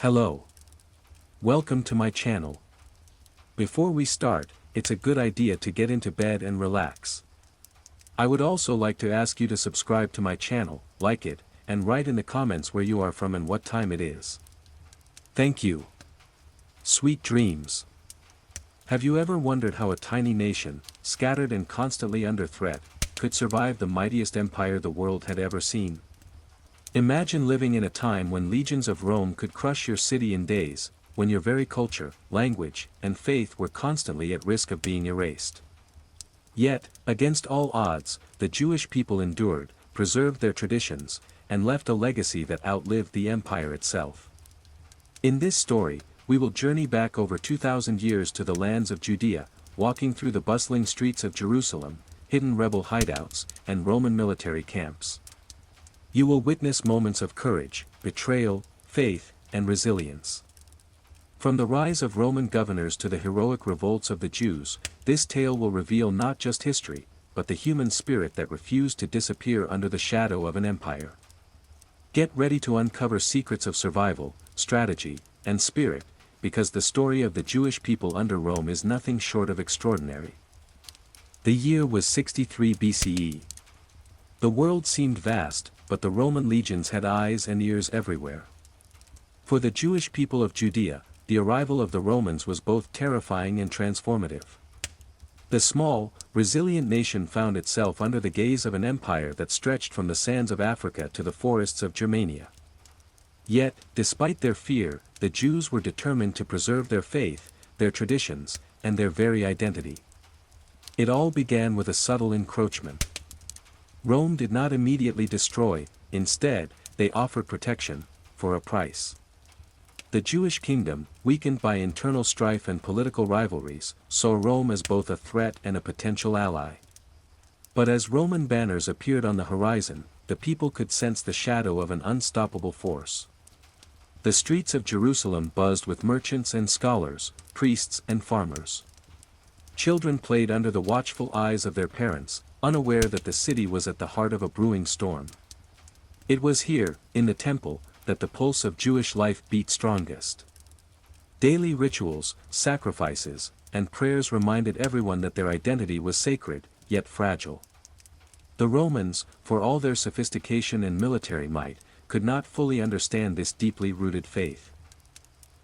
Hello. Welcome to my channel. Before we start, it's a good idea to get into bed and relax. I would also like to ask you to subscribe to my channel, like it, and write in the comments where you are from and what time it is. Thank you. Sweet dreams. Have you ever wondered how a tiny nation, scattered and constantly under threat, could survive the mightiest empire the world had ever seen? Imagine living in a time when legions of Rome could crush your city in days, when your very culture, language, and faith were constantly at risk of being erased. Yet, against all odds, the Jewish people endured, preserved their traditions, and left a legacy that outlived the empire itself. In this story, we will journey back over 2,000 years to the lands of Judea, walking through the bustling streets of Jerusalem, hidden rebel hideouts, and Roman military camps. You will witness moments of courage, betrayal, faith, and resilience. From the rise of Roman governors to the heroic revolts of the Jews, this tale will reveal not just history, but the human spirit that refused to disappear under the shadow of an empire. Get ready to uncover secrets of survival, strategy, and spirit, because the story of the Jewish people under Rome is nothing short of extraordinary. The year was 63 BCE. The world seemed vast, but the Roman legions had eyes and ears everywhere. For the Jewish people of Judea, the arrival of the Romans was both terrifying and transformative. The small, resilient nation found itself under the gaze of an empire that stretched from the sands of Africa to the forests of Germania. Yet, despite their fear, the Jews were determined to preserve their faith, their traditions, and their very identity. It all began with a subtle encroachment. Rome did not immediately destroy, instead, they offered protection, for a price. The Jewish kingdom, weakened by internal strife and political rivalries, saw Rome as both a threat and a potential ally. But as Roman banners appeared on the horizon, the people could sense the shadow of an unstoppable force. The streets of Jerusalem buzzed with merchants and scholars, priests and farmers. Children played under the watchful eyes of their parents, unaware that the city was at the heart of a brewing storm. It was here, in the temple, that the pulse of Jewish life beat strongest. Daily rituals, sacrifices, and prayers reminded everyone that their identity was sacred, yet fragile. The Romans, for all their sophistication and military might, could not fully understand this deeply rooted faith.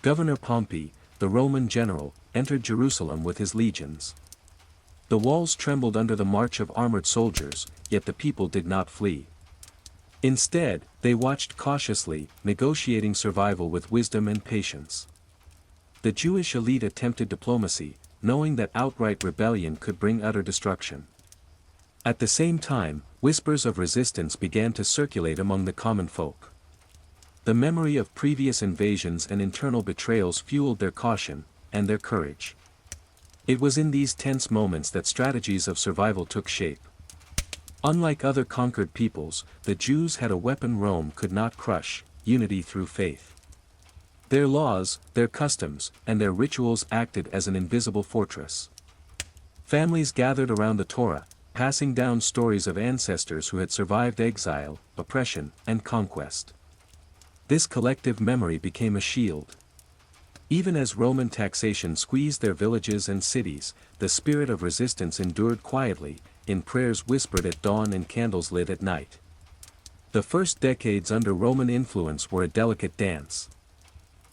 Governor Pompey, the Roman general, entered Jerusalem with his legions. The walls trembled under the march of armored soldiers, yet the people did not flee. Instead, they watched cautiously, negotiating survival with wisdom and patience. The Jewish elite attempted diplomacy, knowing that outright rebellion could bring utter destruction. At the same time, whispers of resistance began to circulate among the common folk. The memory of previous invasions and internal betrayals fueled their caution, and their courage. It was in these tense moments that strategies of survival took shape. Unlike other conquered peoples, the Jews had a weapon Rome could not crush: unity through faith. Their laws, their customs, and their rituals acted as an invisible fortress. Families gathered around the Torah, passing down stories of ancestors who had survived exile, oppression, and conquest. This collective memory became a shield. Even as Roman taxation squeezed their villages and cities, the spirit of resistance endured quietly, in prayers whispered at dawn and candles lit at night. The first decades under Roman influence were a delicate dance.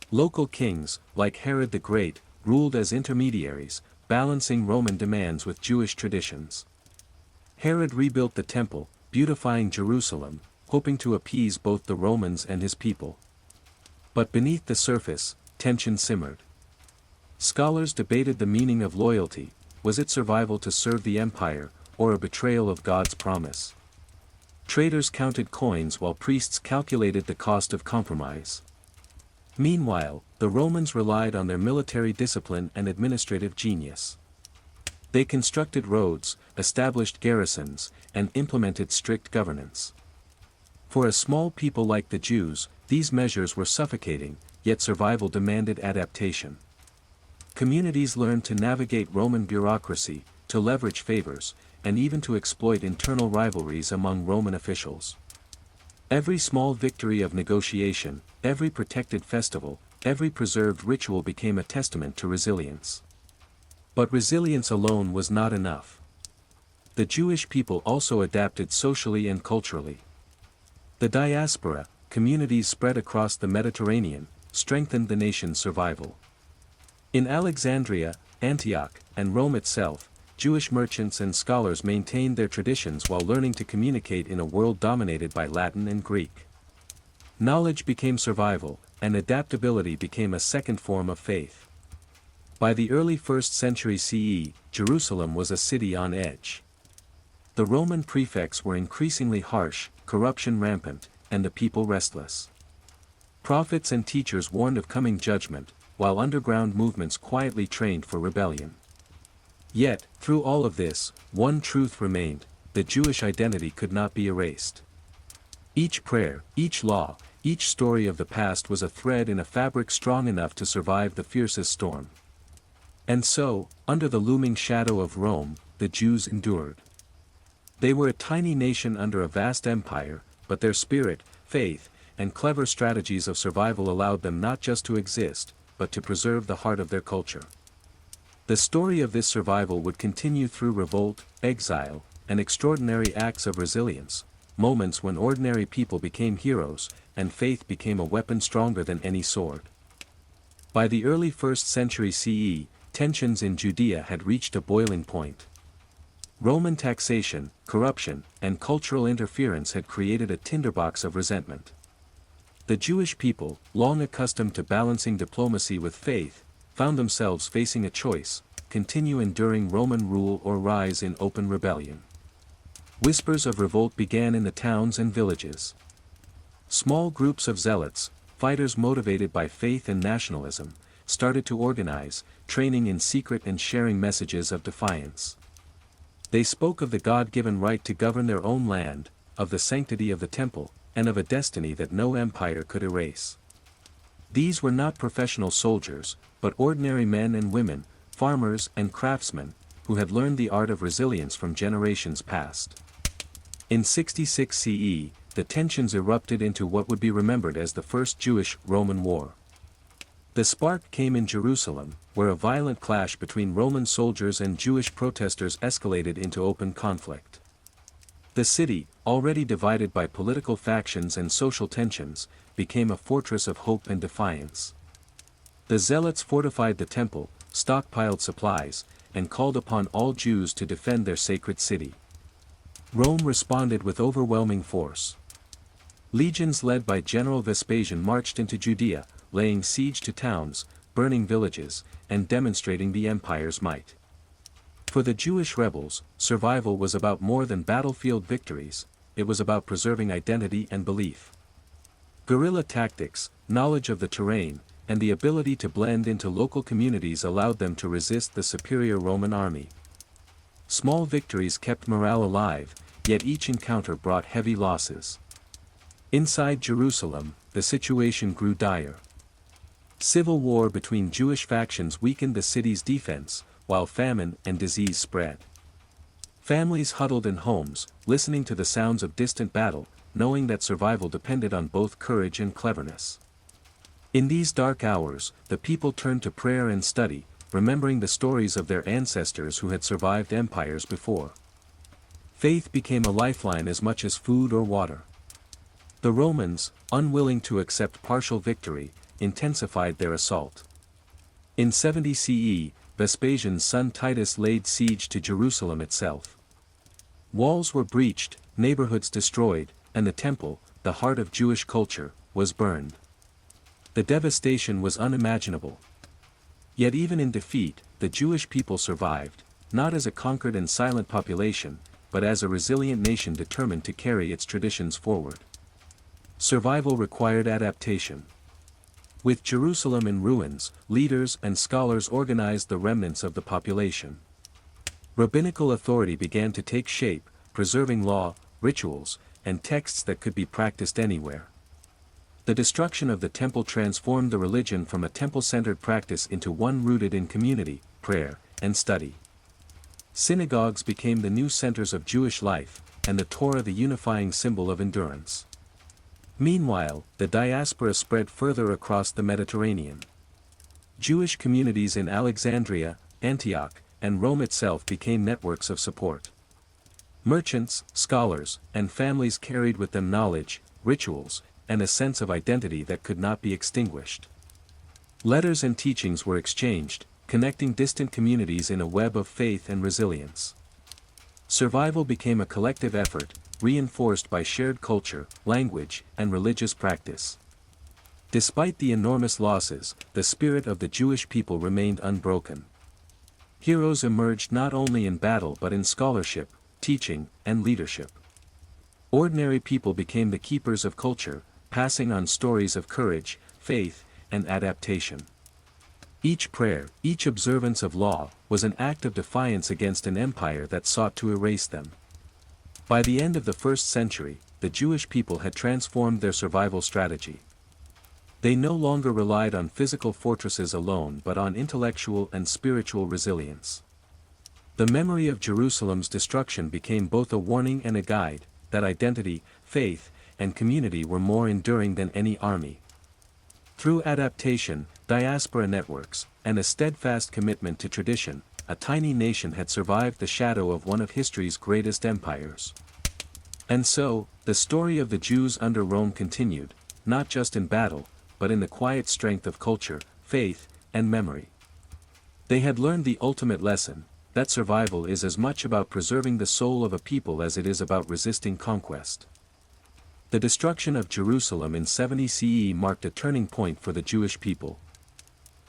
Local kings, like Herod the Great, ruled as intermediaries, balancing Roman demands with Jewish traditions. Herod rebuilt the temple, beautifying Jerusalem, hoping to appease both the Romans and his people. But beneath the surface, tension simmered. Scholars debated the meaning of loyalty: was it survival to serve the empire, or a betrayal of God's promise? Traders counted coins while priests calculated the cost of compromise. Meanwhile, the Romans relied on their military discipline and administrative genius. They constructed roads, established garrisons, and implemented strict governance. For a small people like the Jews, these measures were suffocating, yet survival demanded adaptation. Communities learned to navigate Roman bureaucracy, to leverage favors, and even to exploit internal rivalries among Roman officials. Every small victory of negotiation, every protected festival, every preserved ritual became a testament to resilience. But resilience alone was not enough. The Jewish people also adapted socially and culturally. The diaspora, communities spread across the Mediterranean, strengthened the nation's survival. In Alexandria, Antioch, and Rome itself, Jewish merchants and scholars maintained their traditions while learning to communicate in a world dominated by Latin and Greek. Knowledge became survival, and adaptability became a second form of faith. By the early 1st century CE, Jerusalem was a city on edge. The Roman prefects were increasingly harsh, corruption rampant, and the people restless. Prophets and teachers warned of coming judgment, while underground movements quietly trained for rebellion. Yet, through all of this, one truth remained: the Jewish identity could not be erased. Each prayer, each law, each story of the past was a thread in a fabric strong enough to survive the fiercest storm. And so, under the looming shadow of Rome, the Jews endured. They were a tiny nation under a vast empire, but their spirit, faith, and clever strategies of survival allowed them not just to exist, but to preserve the heart of their culture. The story of this survival would continue through revolt, exile, and extraordinary acts of resilience, moments when ordinary people became heroes, and faith became a weapon stronger than any sword. By the early 1st century CE, tensions in Judea had reached a boiling point. Roman taxation, corruption, and cultural interference had created a tinderbox of resentment. The Jewish people, long accustomed to balancing diplomacy with faith, found themselves facing a choice: continue enduring Roman rule or rise in open rebellion. Whispers of revolt began in the towns and villages. Small groups of zealots, fighters motivated by faith and nationalism, started to organize, training in secret and sharing messages of defiance. They spoke of the God-given right to govern their own land, of the sanctity of the temple, and of a destiny that no empire could erase. These were not professional soldiers, but ordinary men and women, farmers and craftsmen, who had learned the art of resilience from generations past. In 66 CE, the tensions erupted into what would be remembered as the First Jewish-Roman War. The spark came in Jerusalem, where a violent clash between Roman soldiers and Jewish protesters escalated into open conflict. The city, already divided by political factions and social tensions, became a fortress of hope and defiance. The zealots fortified the temple, stockpiled supplies, and called upon all Jews to defend their sacred city. Rome responded with overwhelming force. Legions led by General Vespasian marched into Judea, laying siege to towns, burning villages, and demonstrating the empire's might. For the Jewish rebels, survival was about more than battlefield victories; it was about preserving identity and belief. Guerrilla tactics, knowledge of the terrain, and the ability to blend into local communities allowed them to resist the superior Roman army. Small victories kept morale alive, yet each encounter brought heavy losses. Inside Jerusalem, the situation grew dire. Civil war between Jewish factions weakened the city's defense, while famine and disease spread. Families huddled in homes, listening to the sounds of distant battle, knowing that survival depended on both courage and cleverness. In these dark hours, the people turned to prayer and study, remembering the stories of their ancestors who had survived empires before. Faith became a lifeline as much as food or water. The Romans, unwilling to accept partial victory, intensified their assault. In 70 CE, Vespasian's son Titus laid siege to Jerusalem itself. Walls were breached, neighborhoods destroyed, and the temple, the heart of Jewish culture, was burned. The devastation was unimaginable. Yet even in defeat, the Jewish people survived, not as a conquered and silent population, but as a resilient nation determined to carry its traditions forward. Survival required adaptation. With Jerusalem in ruins, leaders and scholars organized the remnants of the population. Rabbinical authority began to take shape, preserving law, rituals, and texts that could be practiced anywhere. The destruction of the temple transformed the religion from a temple-centered practice into one rooted in community, prayer, and study. Synagogues became the new centers of Jewish life, and the Torah the unifying symbol of endurance. Meanwhile, the diaspora spread further across the Mediterranean. Jewish communities in Alexandria, Antioch, and Rome itself became networks of support. Merchants, scholars, and families carried with them knowledge, rituals, and a sense of identity that could not be extinguished. Letters and teachings were exchanged, connecting distant communities in a web of faith and resilience. Survival became a collective effort, reinforced by shared culture, language, and religious practice. Despite the enormous losses, the spirit of the Jewish people remained unbroken. Heroes emerged not only in battle but in scholarship, teaching, and leadership. Ordinary people became the keepers of culture, passing on stories of courage, faith, and adaptation. Each prayer, each observance of law, was an act of defiance against an empire that sought to erase them. By the end of the 1st century, the Jewish people had transformed their survival strategy. They no longer relied on physical fortresses alone but on intellectual and spiritual resilience. The memory of Jerusalem's destruction became both a warning and a guide, that identity, faith, and community were more enduring than any army. Through adaptation, diaspora networks, and a steadfast commitment to tradition, a tiny nation had survived the shadow of one of history's greatest empires. And so, the story of the Jews under Rome continued, not just in battle, but in the quiet strength of culture, faith, and memory. They had learned the ultimate lesson, that survival is as much about preserving the soul of a people as it is about resisting conquest. The destruction of Jerusalem in 70 CE marked a turning point for the Jewish people.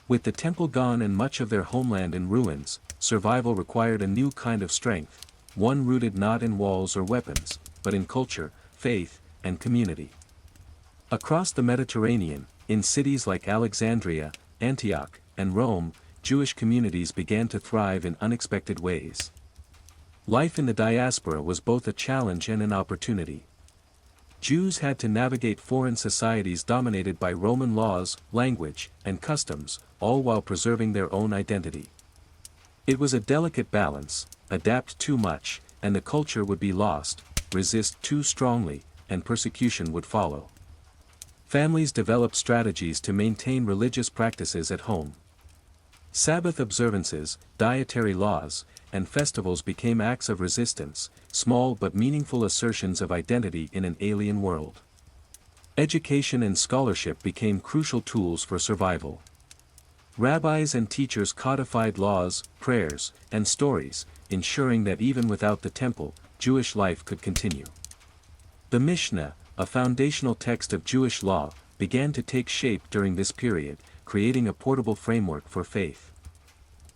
With the temple gone and much of their homeland in ruins, survival required a new kind of strength, one rooted not in walls or weapons, but in culture, faith, and community. Across the Mediterranean, in cities like Alexandria, Antioch, and Rome, Jewish communities began to thrive in unexpected ways. Life in the diaspora was both a challenge and an opportunity. Jews had to navigate foreign societies dominated by Roman laws, language, and customs, all while preserving their own identity. It was a delicate balance: adapt too much, and the culture would be lost; resist too strongly, and persecution would follow. Families developed strategies to maintain religious practices at home. Sabbath observances, dietary laws, and festivals became acts of resistance, small but meaningful assertions of identity in an alien world. Education and scholarship became crucial tools for survival. Rabbis and teachers codified laws, prayers, and stories, ensuring that even without the temple, Jewish life could continue. The Mishnah, a foundational text of Jewish law, began to take shape during this period, creating a portable framework for faith.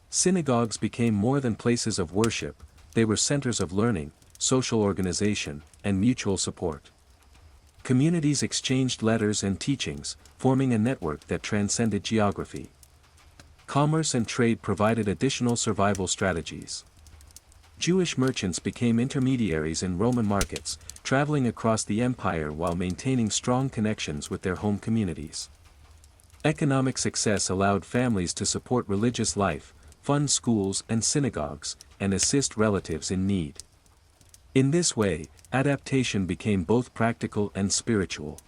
Synagogues became more than places of worship; they were centers of learning, social organization, and mutual support. Communities exchanged letters and teachings, forming a network that transcended geography. Commerce and trade provided additional survival strategies. Jewish merchants became intermediaries in Roman markets, traveling across the empire while maintaining strong connections with their home communities. Economic success allowed families to support religious life, fund schools and synagogues, and assist relatives in need. In this way, adaptation became both practical and spiritual.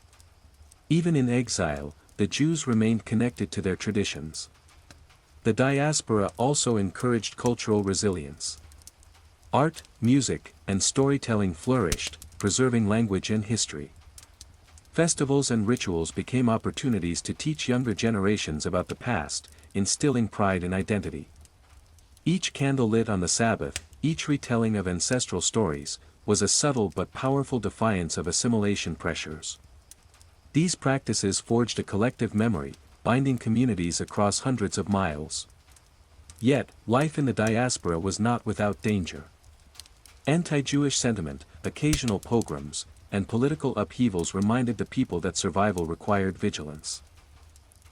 Even in exile, the Jews remained connected to their traditions. The diaspora also encouraged cultural resilience. Art, music, and storytelling flourished, preserving language and history. Festivals and rituals became opportunities to teach younger generations about the past, instilling pride and identity. Each candle lit on the Sabbath, each retelling of ancestral stories, was a subtle but powerful defiance of assimilation pressures. These practices forged a collective memory, binding communities across hundreds of miles. Yet, life in the diaspora was not without danger. Anti-Jewish sentiment, occasional pogroms, and political upheavals reminded the people that survival required vigilance.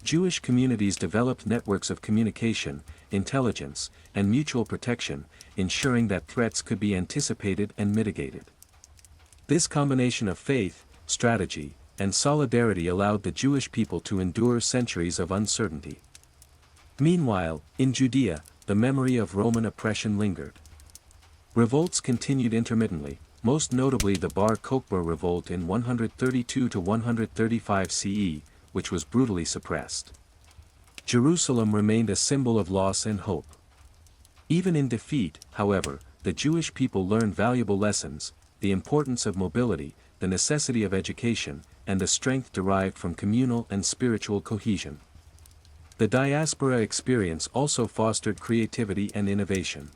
Jewish communities developed networks of communication, intelligence, and mutual protection, ensuring that threats could be anticipated and mitigated. This combination of faith, strategy, and solidarity allowed the Jewish people to endure centuries of uncertainty. Meanwhile, in Judea, the memory of Roman oppression lingered. Revolts continued intermittently, most notably the Bar Kokhba revolt in 132 to 135 CE, which was brutally suppressed. Jerusalem remained a symbol of loss and hope. Even in defeat, however, the Jewish people learned valuable lessons: the importance of mobility, the necessity of education, and the strength derived from communal and spiritual cohesion. The diaspora experience also fostered creativity and innovation.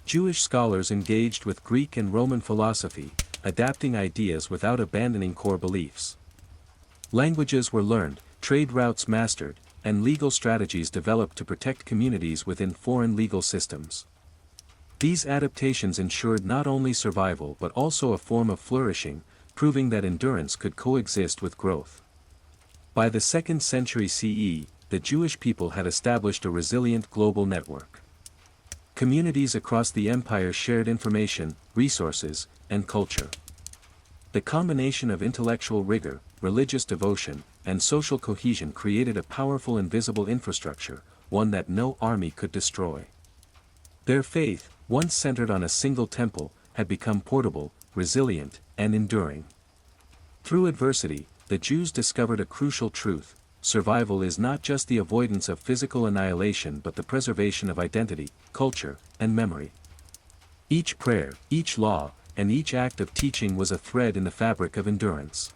Jewish scholars engaged with Greek and Roman philosophy, adapting ideas without abandoning core beliefs. Languages were learned, trade routes mastered, and legal strategies developed to protect communities within foreign legal systems. These adaptations ensured not only survival but also a form of flourishing, proving that endurance could coexist with growth. By the 2nd century CE, the Jewish people had established a resilient global network. Communities across the empire shared information, resources, and culture. The combination of intellectual rigor, religious devotion, and social cohesion created a powerful and visible infrastructure, one that no army could destroy. Their faith, once centered on a single temple, had become portable, resilient, and enduring. Through adversity, the Jews discovered a crucial truth: survival is not just the avoidance of physical annihilation but the preservation of identity, culture, and memory. Each prayer, each law, and each act of teaching was a thread in the fabric of endurance.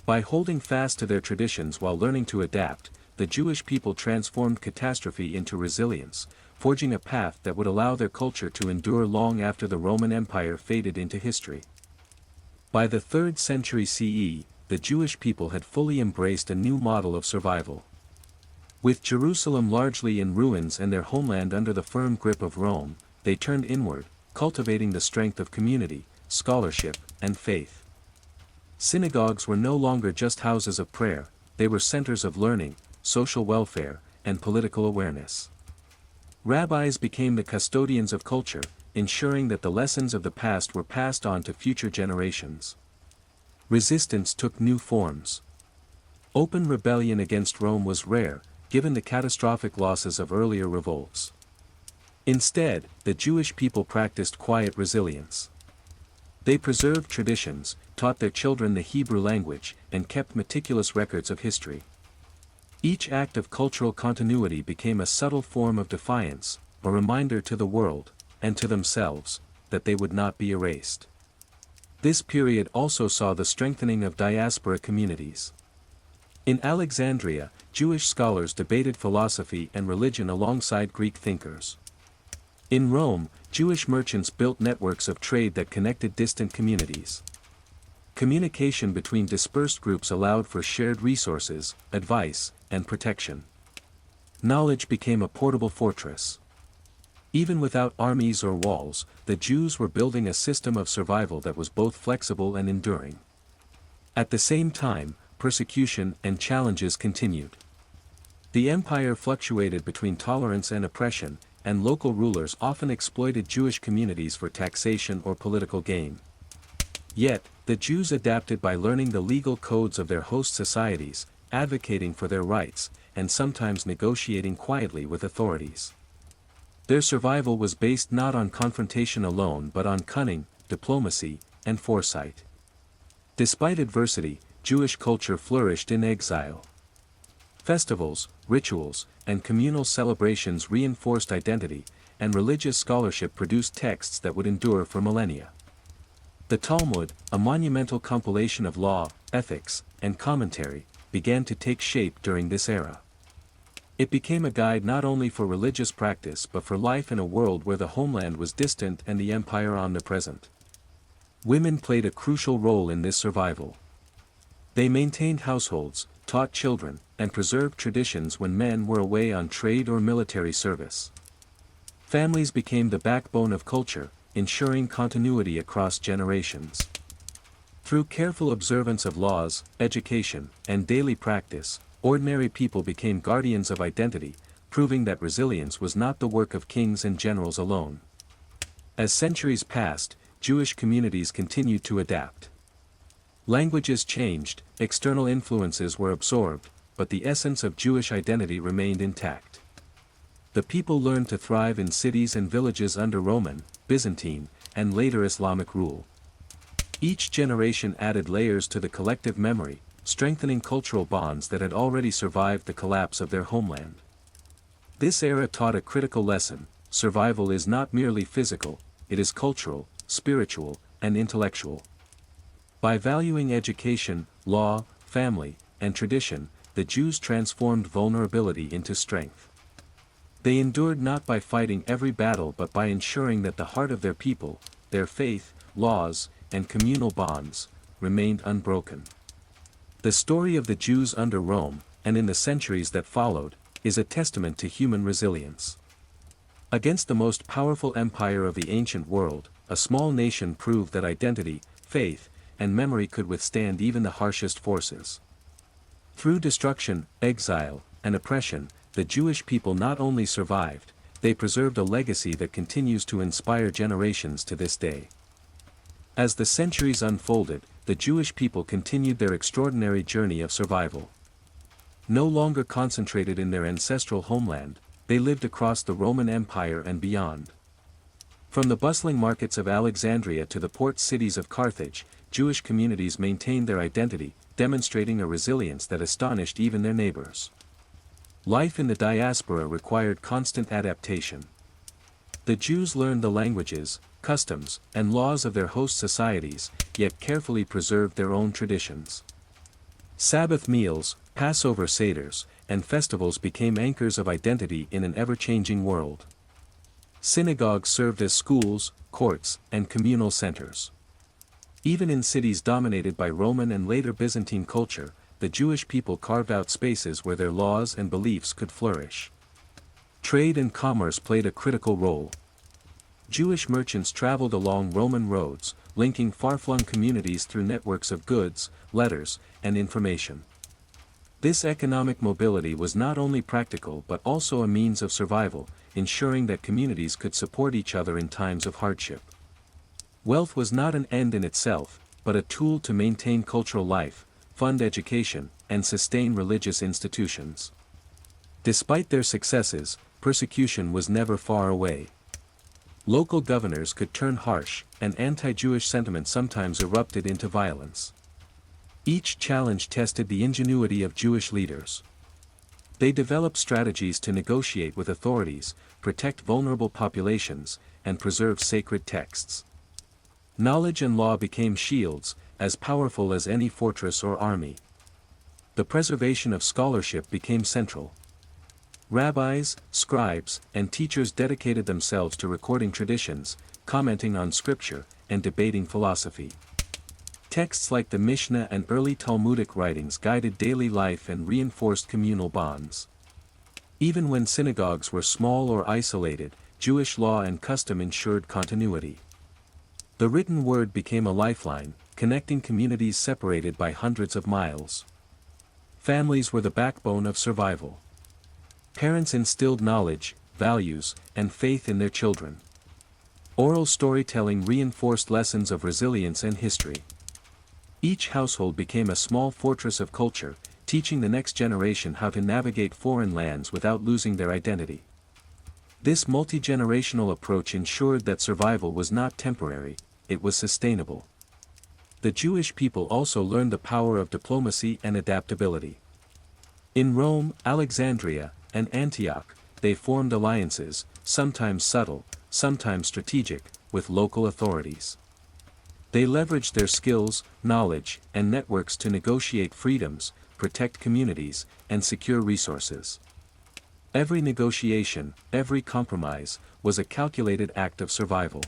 By holding fast to their traditions while learning to adapt, the Jewish people transformed catastrophe into resilience, forging a path that would allow their culture to endure long after the Roman Empire faded into history. By the 3rd century CE, the Jewish people had fully embraced a new model of survival. With Jerusalem largely in ruins and their homeland under the firm grip of Rome, they turned inward, cultivating the strength of community, scholarship, and faith. Synagogues were no longer just houses of prayer, they were centers of learning, social welfare, and political awareness. Rabbis became the custodians of culture, ensuring that the lessons of the past were passed on to future generations. Resistance took new forms. Open rebellion against Rome was rare, given the catastrophic losses of earlier revolts. Instead, the Jewish people practiced quiet resilience. They preserved traditions, taught their children the Hebrew language, and kept meticulous records of history. Each act of cultural continuity became a subtle form of defiance, a reminder to the world, and to themselves, that they would not be erased. This period also saw the strengthening of diaspora communities. In Alexandria, Jewish scholars debated philosophy and religion alongside Greek thinkers. In Rome, Jewish merchants built networks of trade that connected distant communities. Communication between dispersed groups allowed for shared resources, advice, and protection. Knowledge became a portable fortress. Even without armies or walls, the Jews were building a system of survival that was both flexible and enduring. At the same time, persecution and challenges continued. The empire fluctuated between tolerance and oppression, and local rulers often exploited Jewish communities for taxation or political gain. Yet, the Jews adapted by learning the legal codes of their host societies, advocating for their rights, and sometimes negotiating quietly with authorities. Their survival was based not on confrontation alone but on cunning, diplomacy, and foresight. Despite adversity, Jewish culture flourished in exile. Festivals, rituals, and communal celebrations reinforced identity, and religious scholarship produced texts that would endure for millennia. The Talmud, a monumental compilation of law, ethics, and commentary, began to take shape during this era. It became a guide not only for religious practice but for life in a world where the homeland was distant and the empire omnipresent. Women played a crucial role in this survival. They maintained households, taught children, and preserved traditions when men were away on trade or military service. Families became the backbone of culture, ensuring continuity across generations. Through careful observance of laws, education, and daily practice, ordinary people became guardians of identity, proving that resilience was not the work of kings and generals alone. As centuries passed, Jewish communities continued to adapt. Languages changed, external influences were absorbed, but the essence of Jewish identity remained intact. The people learned to thrive in cities and villages under Roman, Byzantine, and later Islamic rule. Each generation added layers to the collective memory, strengthening cultural bonds that had already survived the collapse of their homeland. This era taught a critical lesson: survival is not merely physical, it is cultural, spiritual, and intellectual. By valuing education, law, family, and tradition, the Jews transformed vulnerability into strength. They endured not by fighting every battle but by ensuring that the heart of their people, their faith, laws, and communal bonds, remained unbroken. The story of the Jews under Rome, and in the centuries that followed, is a testament to human resilience. Against the most powerful empire of the ancient world, a small nation proved that identity, faith, and memory could withstand even the harshest forces. Through destruction, exile, and oppression, the Jewish people not only survived, they preserved a legacy that continues to inspire generations to this day. As the centuries unfolded, the Jewish people continued their extraordinary journey of survival. No longer concentrated in their ancestral homeland, they lived across the Roman Empire and beyond. From the bustling markets of Alexandria to the port cities of Carthage, Jewish communities maintained their identity, demonstrating a resilience that astonished even their neighbors. Life in the diaspora required constant adaptation. The Jews learned the languages, customs, and laws of their host societies, yet carefully preserved their own traditions. Sabbath meals, Passover seders, and festivals became anchors of identity in an ever-changing world. Synagogues served as schools, courts, and communal centers. Even in cities dominated by Roman and later Byzantine culture, the Jewish people carved out spaces where their laws and beliefs could flourish. Trade and commerce played a critical role. Jewish merchants traveled along Roman roads, linking far-flung communities through networks of goods, letters, and information. This economic mobility was not only practical but also a means of survival, ensuring that communities could support each other in times of hardship. Wealth was not an end in itself, but a tool to maintain cultural life, fund education, and sustain religious institutions. Despite their successes, persecution was never far away. Local governors could turn harsh, and anti-Jewish sentiment sometimes erupted into violence. Each challenge tested the ingenuity of Jewish leaders. They developed strategies to negotiate with authorities, protect vulnerable populations, and preserve sacred texts. Knowledge and law became shields, as powerful as any fortress or army. The preservation of scholarship became central. Rabbis, scribes, and teachers dedicated themselves to recording traditions, commenting on scripture, and debating philosophy. Texts like the Mishnah and early Talmudic writings guided daily life and reinforced communal bonds. Even when synagogues were small or isolated, Jewish law and custom ensured continuity. The written word became a lifeline, connecting communities separated by hundreds of miles. Families were the backbone of survival. Parents instilled knowledge, values, and faith in their children. Oral storytelling reinforced lessons of resilience and history. Each household became a small fortress of culture, teaching the next generation how to navigate foreign lands without losing their identity. This multi-generational approach ensured that survival was not temporary, it was sustainable. The Jewish people also learned the power of diplomacy and adaptability. In Rome, Alexandria, and Antioch, they formed alliances, sometimes subtle, sometimes strategic, with local authorities. They leveraged their skills, knowledge, and networks to negotiate freedoms, protect communities, and secure resources. Every negotiation, every compromise, was a calculated act of survival.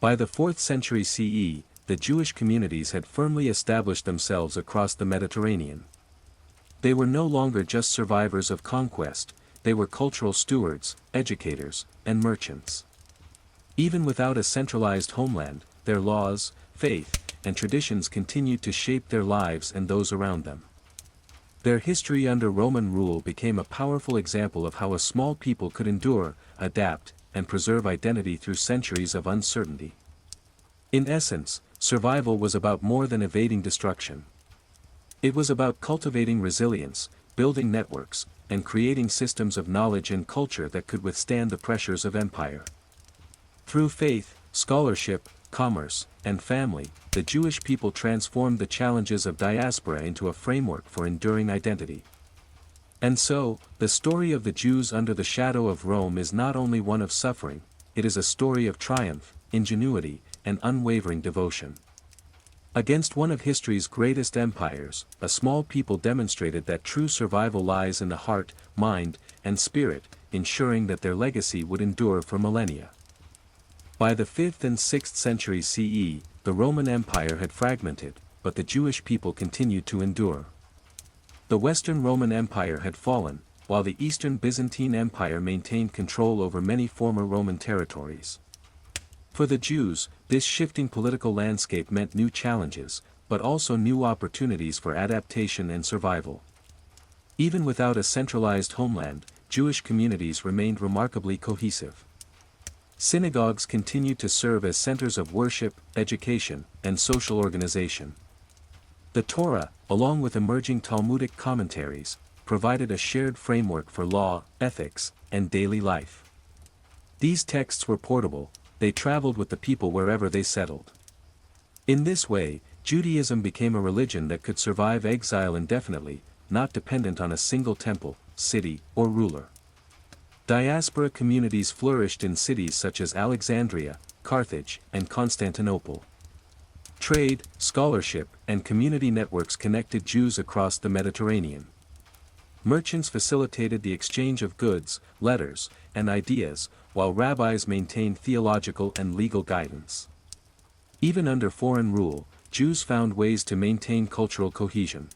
By the 4th century CE, the Jewish communities had firmly established themselves across the Mediterranean. They were no longer just survivors of conquest, they were cultural stewards, educators, and merchants. Even without a centralized homeland, their laws, faith, and traditions continued to shape their lives and those around them. Their history under Roman rule became a powerful example of how a small people could endure, adapt, and preserve identity through centuries of uncertainty. In essence, survival was about more than evading destruction. It was about cultivating resilience, building networks, and creating systems of knowledge and culture that could withstand the pressures of empire. Through faith, scholarship, commerce, and family, the Jewish people transformed the challenges of diaspora into a framework for enduring identity. And so, the story of the Jews under the shadow of Rome is not only one of suffering, it is a story of triumph, ingenuity, and unwavering devotion. Against one of history's greatest empires, a small people demonstrated that true survival lies in the heart, mind, and spirit, ensuring that their legacy would endure for millennia. By the 5th and 6th centuries CE, the Roman Empire had fragmented, but the Jewish people continued to endure. The Western Roman Empire had fallen, while the Eastern Byzantine Empire maintained control over many former Roman territories. For the Jews, this shifting political landscape meant new challenges, but also new opportunities for adaptation and survival. Even without a centralized homeland, Jewish communities remained remarkably cohesive. Synagogues continued to serve as centers of worship, education, and social organization. The Torah, along with emerging Talmudic commentaries, provided a shared framework for law, ethics, and daily life. These texts were portable, they traveled with the people wherever they settled. In this way, Judaism became a religion that could survive exile indefinitely, not dependent on a single temple, city, or ruler. Diaspora communities flourished in cities such as Alexandria, Carthage, and Constantinople. Trade, scholarship, and community networks connected Jews across the Mediterranean. Merchants facilitated the exchange of goods, letters, and ideas, while rabbis maintained theological and legal guidance. Even under foreign rule, Jews found ways to maintain cultural cohesion.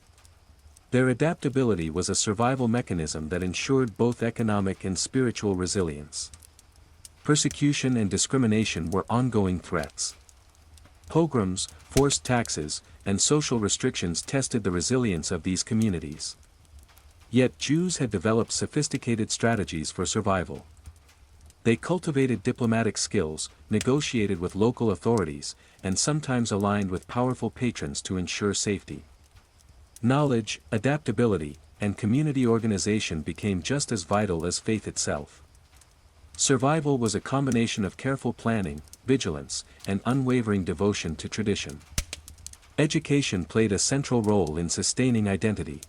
Their adaptability was a survival mechanism that ensured both economic and spiritual resilience. Persecution and discrimination were ongoing threats. Pogroms, forced taxes, and social restrictions tested the resilience of these communities. Yet Jews had developed sophisticated strategies for survival. They cultivated diplomatic skills, negotiated with local authorities, and sometimes aligned with powerful patrons to ensure safety. Knowledge, adaptability, and community organization became just as vital as faith itself. Survival was a combination of careful planning, vigilance, and unwavering devotion to tradition. Education played a central role in sustaining identity.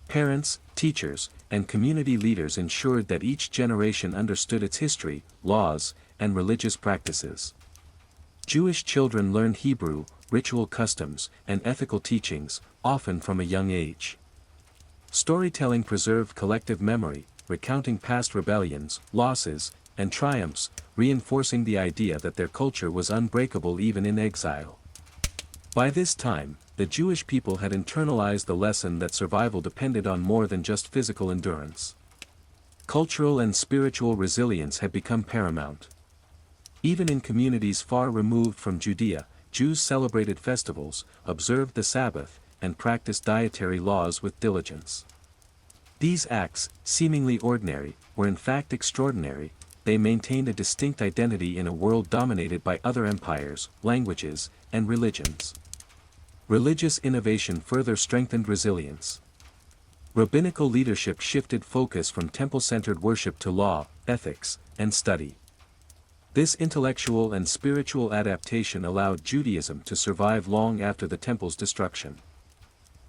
Parents, teachers, and community leaders ensured that each generation understood its history, laws, and religious practices. Jewish children learned Hebrew, ritual customs, and ethical teachings, often from a young age. Storytelling preserved collective memory, recounting past rebellions, losses, and triumphs, reinforcing the idea that their culture was unbreakable even in exile. By this time, the Jewish people had internalized the lesson that survival depended on more than just physical endurance. Cultural and spiritual resilience had become paramount. Even in communities far removed from Judea, Jews celebrated festivals, observed the Sabbath, and practiced dietary laws with diligence. These acts, seemingly ordinary, were in fact extraordinary. They maintained a distinct identity in a world dominated by other empires, languages, and religions. Religious innovation further strengthened resilience. Rabbinical leadership shifted focus from temple-centered worship to law, ethics, and study. This intellectual and spiritual adaptation allowed Judaism to survive long after the temple's destruction.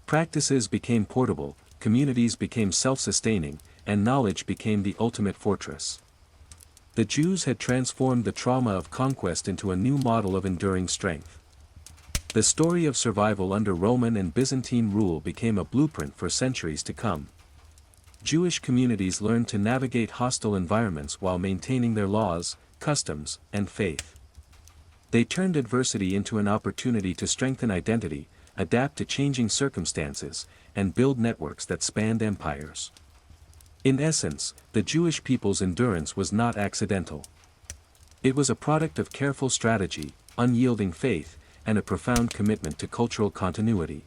Practices became portable, communities became self-sustaining, and knowledge became the ultimate fortress. The Jews had transformed the trauma of conquest into a new model of enduring strength. The story of survival under Roman and Byzantine rule became a blueprint for centuries to come. Jewish communities learned to navigate hostile environments while maintaining their laws, customs, and faith. They turned adversity into an opportunity to strengthen identity, adapt to changing circumstances, and build networks that spanned empires. In essence, the Jewish people's endurance was not accidental. It was a product of careful strategy, unyielding faith, and a profound commitment to cultural continuity.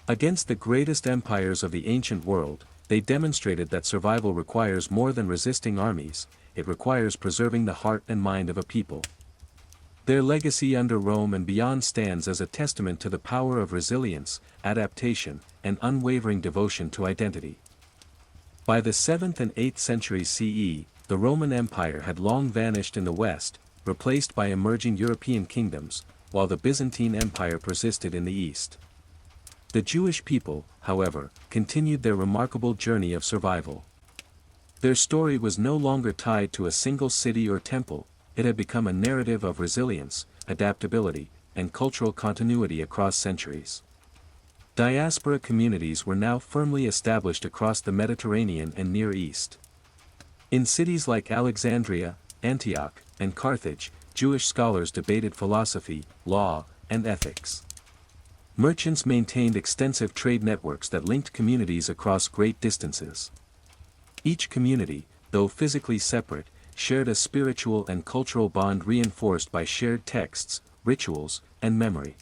Against the greatest empires of the ancient world, they demonstrated that survival requires more than resisting armies, it requires preserving the heart and mind of a people. Their legacy under Rome and beyond stands as a testament to the power of resilience, adaptation, and unwavering devotion to identity. By the 7th and 8th centuries CE, the Roman Empire had long vanished in the West, replaced by emerging European kingdoms, while the Byzantine Empire persisted in the east. The Jewish people, however, continued their remarkable journey of survival. Their story was no longer tied to a single city or temple, it had become a narrative of resilience, adaptability, and cultural continuity across centuries. Diaspora communities were now firmly established across the Mediterranean and Near East. In cities like Alexandria, Antioch, and Carthage, Jewish scholars debated philosophy, law, and ethics. Merchants maintained extensive trade networks that linked communities across great distances. Each community, though physically separate, shared a spiritual and cultural bond reinforced by shared texts, rituals, and memory.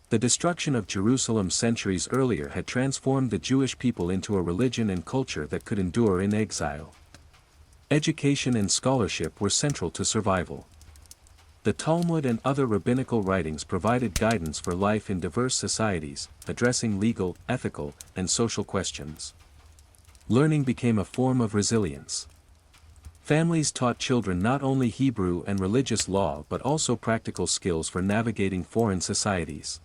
The destruction of Jerusalem centuries earlier had transformed the Jewish people into a religion and culture that could endure in exile. Education and scholarship were central to survival. The Talmud and other rabbinical writings provided guidance for life in diverse societies, addressing legal, ethical, and social questions. Learning became a form of resilience. Families taught children not only Hebrew and religious law but also practical skills for navigating foreign societies.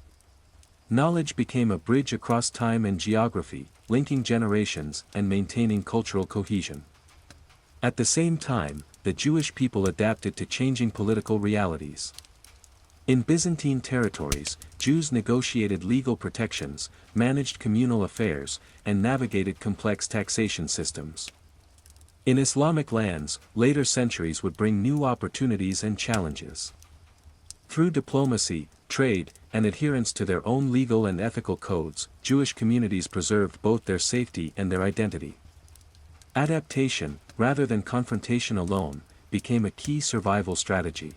Knowledge became a bridge across time and geography, linking generations and maintaining cultural cohesion. At the same time, the Jewish people adapted to changing political realities. In Byzantine territories, Jews negotiated legal protections, managed communal affairs, and navigated complex taxation systems. In Islamic lands, later centuries would bring new opportunities and challenges. Through diplomacy, trade, and adherence to their own legal and ethical codes, Jewish communities preserved both their safety and their identity. Adaptation, rather than confrontation alone, became a key survival strategy.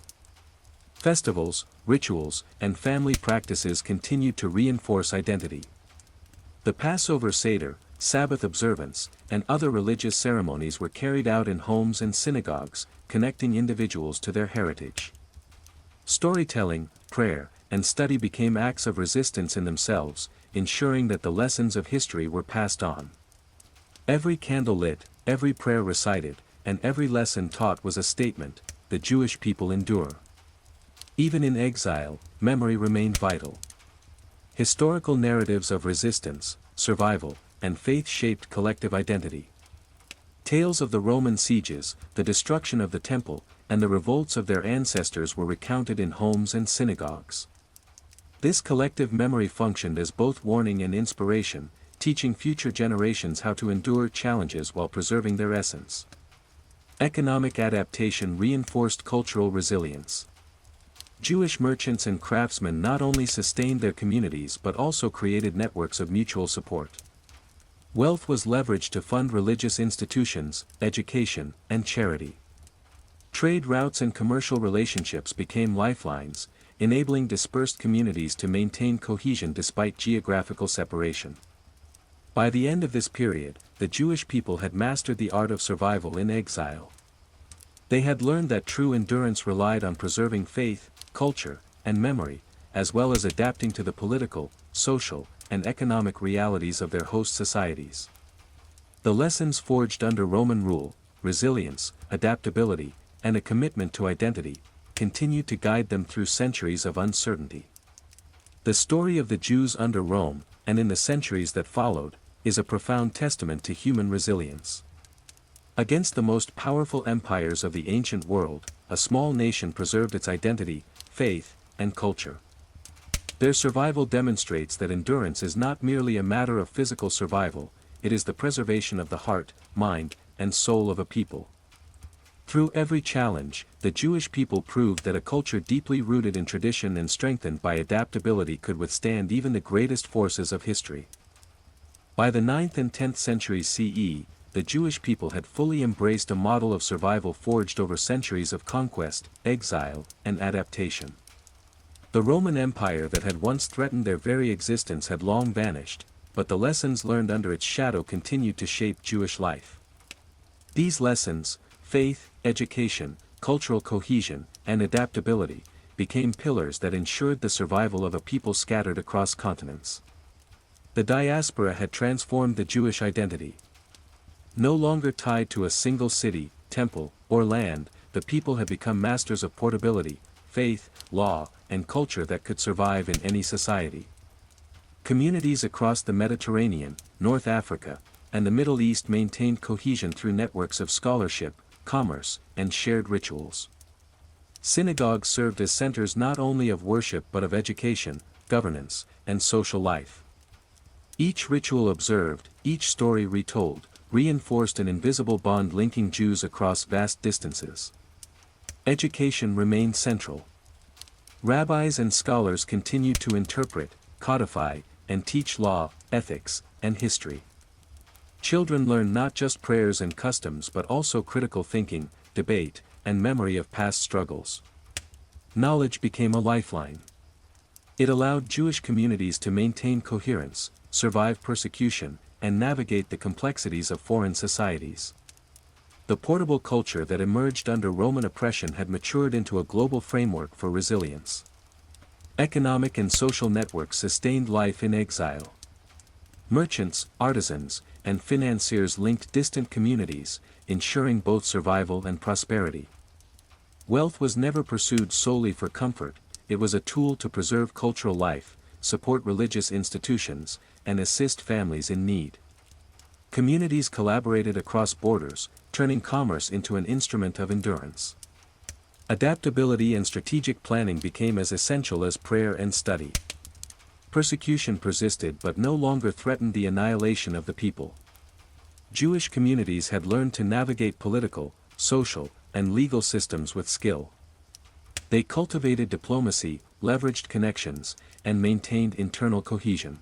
Festivals, rituals, and family practices continued to reinforce identity. The Passover Seder, Sabbath observance, and other religious ceremonies were carried out in homes and synagogues, connecting individuals to their heritage. Storytelling, prayer, and study became acts of resistance in themselves, ensuring that the lessons of history were passed on. Every candle lit, every prayer recited, and every lesson taught was a statement: the Jewish people endure. Even in exile, memory remained vital. Historical narratives of resistance, survival, and faith shaped collective identity. Tales of the Roman sieges, the destruction of the temple, and the revolts of their ancestors were recounted in homes and synagogues. This collective memory functioned as both warning and inspiration, teaching future generations how to endure challenges while preserving their essence. Economic adaptation reinforced cultural resilience. Jewish merchants and craftsmen not only sustained their communities but also created networks of mutual support. Wealth was leveraged to fund religious institutions, education, and charity. Trade routes and commercial relationships became lifelines, enabling dispersed communities to maintain cohesion despite geographical separation. By the end of this period, the Jewish people had mastered the art of survival in exile. They had learned that true endurance relied on preserving faith, culture, and memory, as well as adapting to the political, social, and economic realities of their host societies. The lessons forged under Roman rule, resilience, adaptability, and a commitment to identity, continued to guide them through centuries of uncertainty. The story of the Jews under Rome, and in the centuries that followed, is a profound testament to human resilience. Against the most powerful empires of the ancient world, a small nation preserved its identity, faith, and culture. Their survival demonstrates that endurance is not merely a matter of physical survival, it is the preservation of the heart, mind, and soul of a people. Through every challenge, the Jewish people proved that a culture deeply rooted in tradition and strengthened by adaptability could withstand even the greatest forces of history. By the 9th and 10th centuries CE, the Jewish people had fully embraced a model of survival forged over centuries of conquest, exile, and adaptation. The Roman Empire that had once threatened their very existence had long vanished, but the lessons learned under its shadow continued to shape Jewish life. These lessons, faith, education, cultural cohesion, and adaptability, became pillars that ensured the survival of a people scattered across continents. The diaspora had transformed the Jewish identity. No longer tied to a single city, temple, or land, the people had become masters of portability, faith, law, and culture that could survive in any society. Communities across the Mediterranean, North Africa, and the Middle East maintained cohesion through networks of scholarship, commerce, and shared rituals. Synagogues served as centers not only of worship but of education, governance, and social life. Each ritual observed, each story retold, reinforced an invisible bond linking Jews across vast distances. Education remained central. Rabbis and scholars continued to interpret, codify, and teach law, ethics, and history. Children learned not just prayers and customs but also critical thinking, debate, and memory of past struggles. Knowledge became a lifeline. It allowed Jewish communities to maintain coherence, survive persecution, and navigate the complexities of foreign societies. The portable culture that emerged under Roman oppression had matured into a global framework for resilience. Economic and social networks sustained life in exile. Merchants, artisans, and financiers linked distant communities, ensuring both survival and prosperity. Wealth was never pursued solely for comfort, it was a tool to preserve cultural life, support religious institutions, and assist families in need. Communities collaborated across borders, turning commerce into an instrument of endurance. Adaptability and strategic planning became as essential as prayer and study. Persecution persisted but no longer threatened the annihilation of the people. Jewish communities had learned to navigate political, social, and legal systems with skill. They cultivated diplomacy, leveraged connections, and maintained internal cohesion.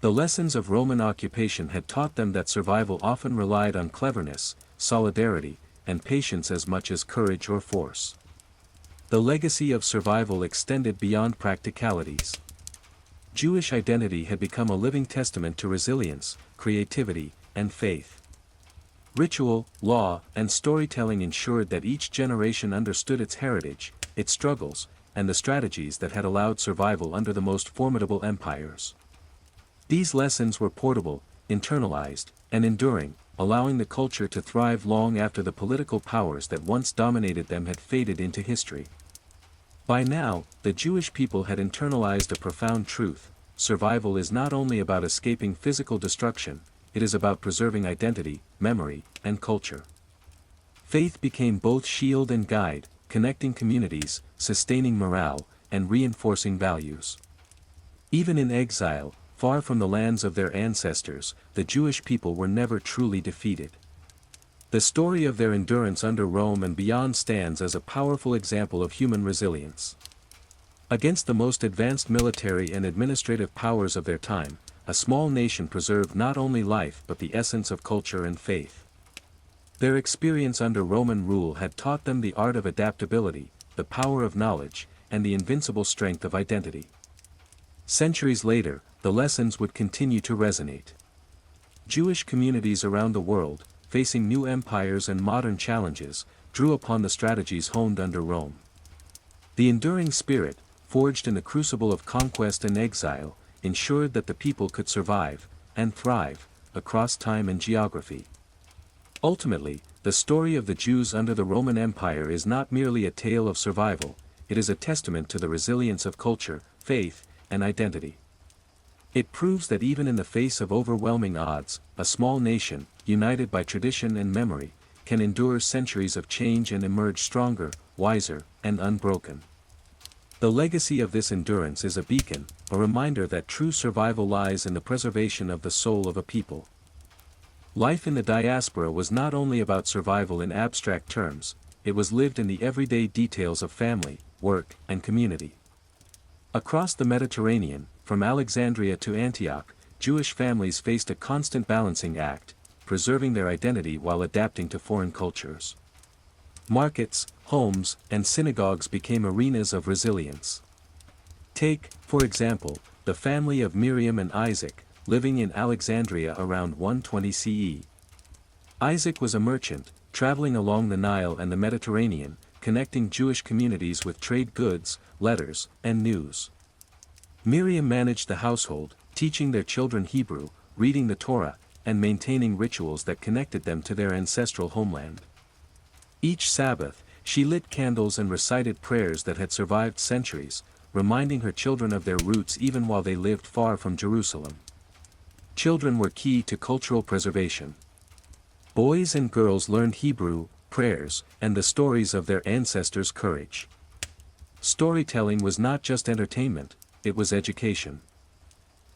The lessons of Roman occupation had taught them that survival often relied on cleverness, solidarity, and patience as much as courage or force. The legacy of survival extended beyond practicalities. Jewish identity had become a living testament to resilience, creativity, and faith. Ritual, law, and storytelling ensured that each generation understood its heritage, its struggles, and the strategies that had allowed survival under the most formidable empires. These lessons were portable, internalized, and enduring, allowing the culture to thrive long after the political powers that once dominated them had faded into history. By now, the Jewish people had internalized a profound truth: survival is not only about escaping physical destruction, it is about preserving identity, memory, and culture. Faith became both shield and guide, connecting communities, sustaining morale, and reinforcing values. Even in exile, far from the lands of their ancestors, the Jewish people were never truly defeated. The story of their endurance under Rome and beyond stands as a powerful example of human resilience. Against the most advanced military and administrative powers of their time, a small nation preserved not only life but the essence of culture and faith. Their experience under Roman rule had taught them the art of adaptability, the power of knowledge, and the invincible strength of identity. Centuries later, the lessons would continue to resonate. Jewish communities around the world, facing new empires and modern challenges, drew upon the strategies honed under Rome. The enduring spirit, forged in the crucible of conquest and exile, ensured that the people could survive, and thrive, across time and geography. Ultimately, the story of the Jews under the Roman Empire is not merely a tale of survival, it is a testament to the resilience of culture, faith, and identity. It proves that even in the face of overwhelming odds, a small nation, united by tradition and memory, can endure centuries of change and emerge stronger, wiser, and unbroken. The legacy of this endurance is a beacon, a reminder that true survival lies in the preservation of the soul of a people. Life in the diaspora was not only about survival in abstract terms, it was lived in the everyday details of family, work, and community. Across the Mediterranean, from Alexandria to Antioch, Jewish families faced a constant balancing act, preserving their identity while adapting to foreign cultures. Markets, homes, and synagogues became arenas of resilience. Take, for example, the family of Miriam and Isaac, living in Alexandria around 120 CE. Isaac was a merchant, traveling along the Nile and the Mediterranean, connecting Jewish communities with trade goods, letters, and news. Miriam managed the household, teaching their children Hebrew, reading the Torah, and maintaining rituals that connected them to their ancestral homeland. Each Sabbath, She lit candles and recited prayers that had survived centuries, reminding her children of their roots even while they lived far from Jerusalem. Children were key to cultural preservation. Boys and girls learned Hebrew, prayers, and the stories of their ancestors' courage. Storytelling was not just entertainment, it was education.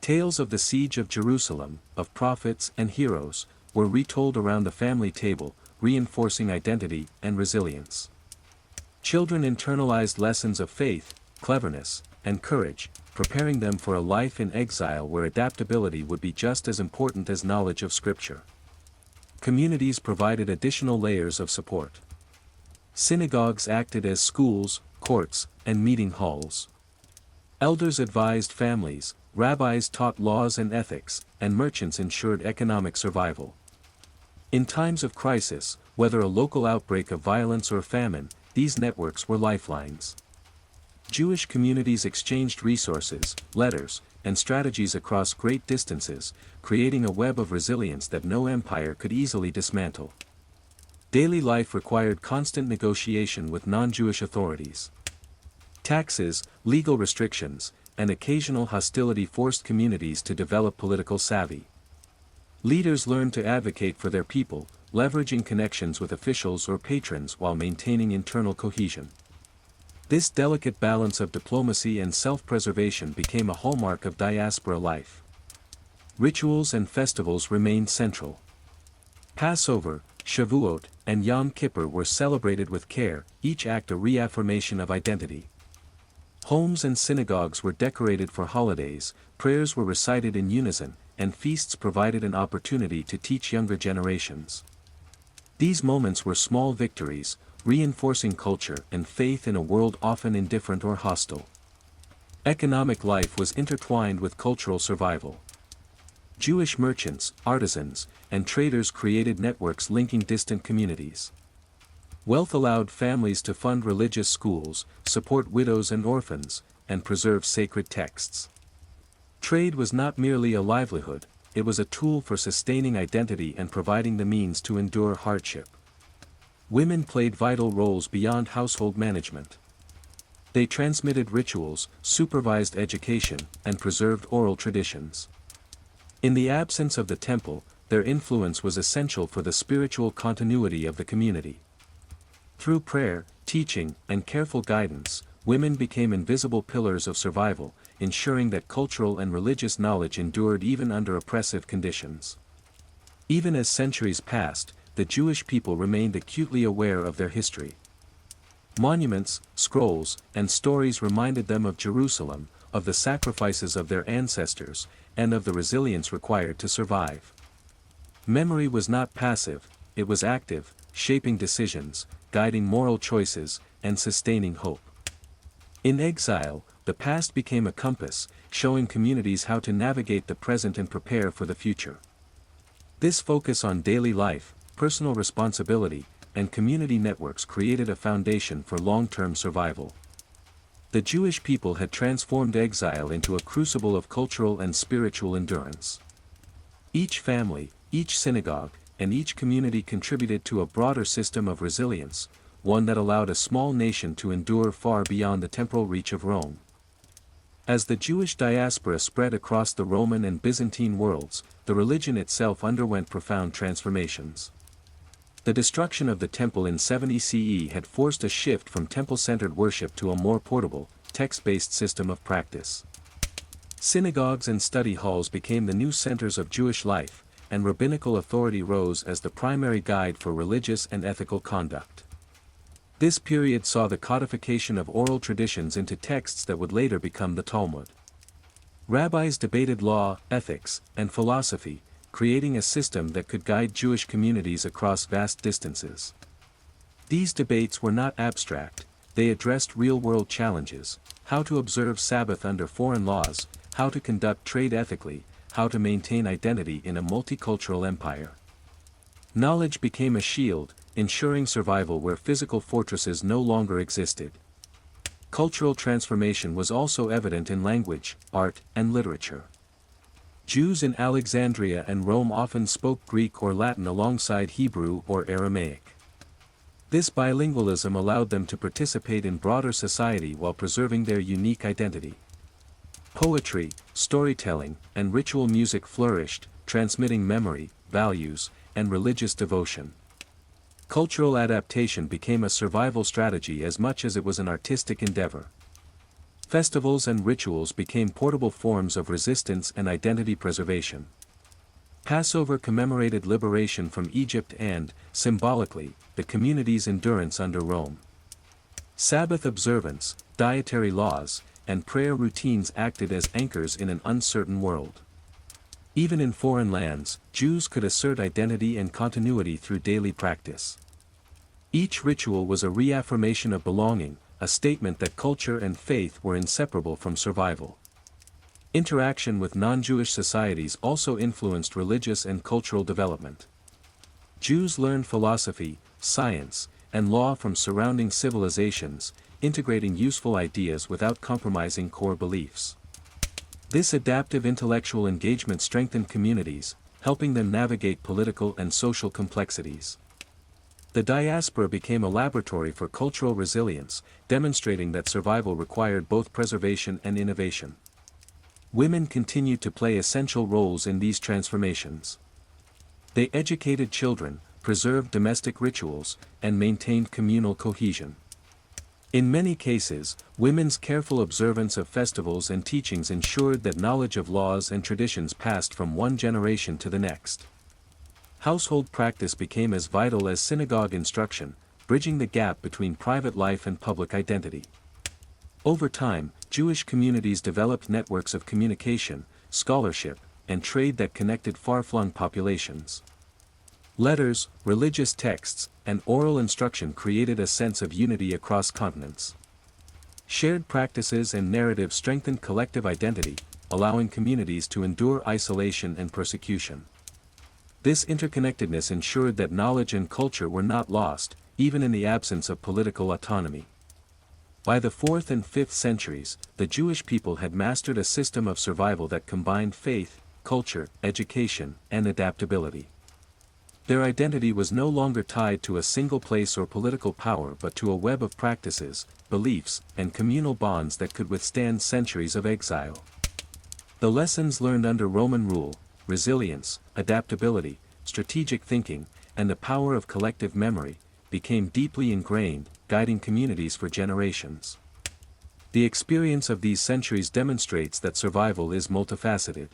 Tales of the siege of Jerusalem, of prophets and heroes, were retold around the family table, reinforcing identity and resilience. Children internalized lessons of faith, cleverness, and courage, preparing them for a life in exile where adaptability would be just as important as knowledge of Scripture. Communities provided additional layers of support. Synagogues acted as schools, courts, and meeting halls. Elders advised families, rabbis taught laws and ethics, and merchants ensured economic survival. In times of crisis, whether a local outbreak of violence or famine, these networks were lifelines. Jewish communities exchanged resources, letters, and strategies across great distances, creating a web of resilience that no empire could easily dismantle. Daily life required constant negotiation with non-Jewish authorities. Taxes, legal restrictions, and occasional hostility forced communities to develop political savvy. Leaders learned to advocate for their people, leveraging connections with officials or patrons while maintaining internal cohesion. This delicate balance of diplomacy and self-preservation became a hallmark of diaspora life. Rituals and festivals remained central. Passover, Shavuot, and Yom Kippur were celebrated with care, each act a reaffirmation of identity. Homes and synagogues were decorated for holidays, prayers were recited in unison, and feasts provided an opportunity to teach younger generations. These moments were small victories, reinforcing culture and faith in a world often indifferent or hostile. Economic life was intertwined with cultural survival. Jewish merchants, artisans, and traders created networks linking distant communities. Wealth allowed families to fund religious schools, support widows and orphans, and preserve sacred texts. Trade was not merely a livelihood, it was a tool for sustaining identity and providing the means to endure hardship. Women played vital roles beyond household management. They transmitted rituals, supervised education, and preserved oral traditions. In the absence of the temple, their influence was essential for the spiritual continuity of the community. Through prayer, teaching, and careful guidance, women became invisible pillars of survival, ensuring that cultural and religious knowledge endured even under oppressive conditions. Even as centuries passed, the Jewish people remained acutely aware of their history. Monuments, scrolls, and stories reminded them of Jerusalem, of the sacrifices of their ancestors, and of the resilience required to survive. Memory was not passive, it was active, shaping decisions, guiding moral choices, and sustaining hope. In exile, the past became a compass, showing communities how to navigate the present and prepare for the future. This focus on daily life, personal responsibility, and community networks created a foundation for long-term survival. The Jewish people had transformed exile into a crucible of cultural and spiritual endurance. Each family, each synagogue, and each community contributed to a broader system of resilience, one that allowed a small nation to endure far beyond the temporal reach of Rome. As the Jewish diaspora spread across the Roman and Byzantine worlds, the religion itself underwent profound transformations. The destruction of the temple in 70 CE had forced a shift from temple-centered worship to a more portable, text-based system of practice. Synagogues and study halls became the new centers of Jewish life, and rabbinical authority rose as the primary guide for religious and ethical conduct. This period saw the codification of oral traditions into texts that would later become the Talmud. Rabbis debated law, ethics, and philosophy, creating a system that could guide Jewish communities across vast distances. These debates were not abstract, they addressed real-world challenges: how to observe Sabbath under foreign laws, how to conduct trade ethically, how to maintain identity in a multicultural empire. Knowledge became a shield, ensuring survival where physical fortresses no longer existed. Cultural transformation was also evident in language, art, and literature. Jews in Alexandria and Rome often spoke Greek or Latin alongside Hebrew or Aramaic. This bilingualism allowed them to participate in broader society while preserving their unique identity. Poetry, storytelling, and ritual music flourished, transmitting memory, values, and religious devotion. Cultural adaptation became a survival strategy as much as it was an artistic endeavor. Festivals and rituals became portable forms of resistance and identity preservation. Passover commemorated liberation from Egypt and, symbolically, the community's endurance under Rome. Sabbath observance, dietary laws, and prayer routines acted as anchors in an uncertain world. Even in foreign lands, Jews could assert identity and continuity through daily practice. Each ritual was a reaffirmation of belonging, a statement that culture and faith were inseparable from survival. Interaction with non-Jewish societies also influenced religious and cultural development. Jews learned philosophy, science, and law from surrounding civilizations, integrating useful ideas without compromising core beliefs. This adaptive intellectual engagement strengthened communities, helping them navigate political and social complexities. The diaspora became a laboratory for cultural resilience, demonstrating that survival required both preservation and innovation. Women continued to play essential roles in these transformations. They educated children, preserved domestic rituals, and maintained communal cohesion. In many cases, women's careful observance of festivals and teachings ensured that knowledge of laws and traditions passed from one generation to the next. Household practice became as vital as synagogue instruction, bridging the gap between private life and public identity. Over time, Jewish communities developed networks of communication, scholarship, and trade that connected far-flung populations. Letters, religious texts, and oral instruction created a sense of unity across continents. Shared practices and narratives strengthened collective identity, allowing communities to endure isolation and persecution. This interconnectedness ensured that knowledge and culture were not lost, even in the absence of political autonomy. By the 4th and 5th centuries, the Jewish people had mastered a system of survival that combined faith, culture, education, and adaptability. Their identity was no longer tied to a single place or political power but to a web of practices, beliefs, and communal bonds that could withstand centuries of exile. The lessons learned under Roman rule, resilience, adaptability, strategic thinking, and the power of collective memory, became deeply ingrained, guiding communities for generations. The experience of these centuries demonstrates that survival is multifaceted.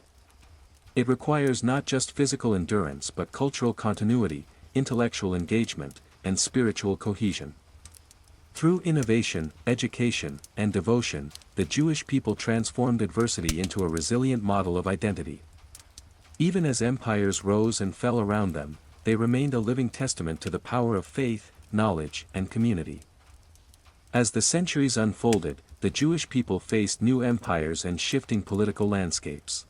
It requires not just physical endurance but cultural continuity, intellectual engagement, and spiritual cohesion. Through innovation, education, and devotion, the Jewish people transformed adversity into a resilient model of identity. Even as empires rose and fell around them, they remained a living testament to the power of faith, knowledge, and community. As the centuries unfolded, the Jewish people faced new empires and shifting political landscapes.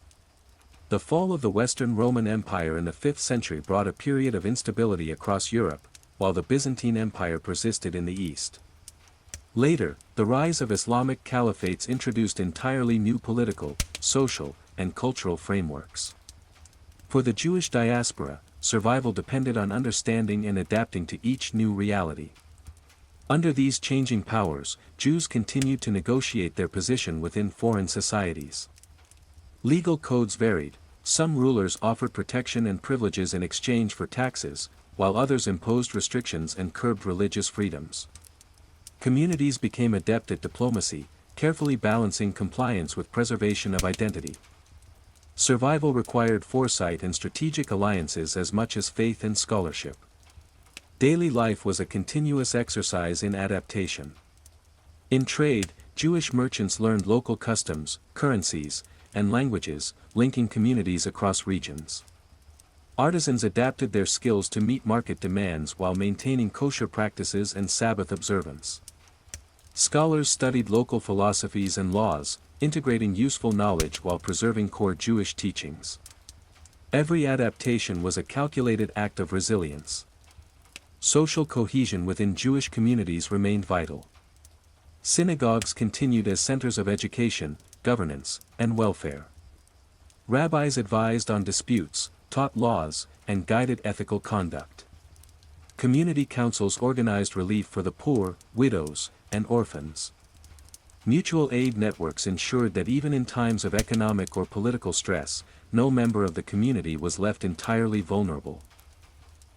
The fall of the Western Roman Empire in the 5th century brought a period of instability across Europe, while the Byzantine Empire persisted in the East. Later, the rise of Islamic caliphates introduced entirely new political, social, and cultural frameworks. For the Jewish diaspora, survival depended on understanding and adapting to each new reality. Under these changing powers, Jews continued to negotiate their position within foreign societies. Legal codes varied. Some rulers offered protection and privileges in exchange for taxes, while others imposed restrictions and curbed religious freedoms. Communities became adept at diplomacy, carefully balancing compliance with preservation of identity. Survival required foresight and strategic alliances as much as faith and scholarship. Daily life was a continuous exercise in adaptation. In trade, Jewish merchants learned local customs, currencies, and languages, linking communities across regions. Artisans adapted their skills to meet market demands while maintaining kosher practices and Sabbath observance. Scholars studied local philosophies and laws, integrating useful knowledge while preserving core Jewish teachings. Every adaptation was a calculated act of resilience. Social cohesion within Jewish communities remained vital. Synagogues continued as centers of education, governance, and welfare. Rabbis advised on disputes, taught laws, and guided ethical conduct. Community councils organized relief for the poor, widows, and orphans. Mutual aid networks ensured that even in times of economic or political stress, no member of the community was left entirely vulnerable.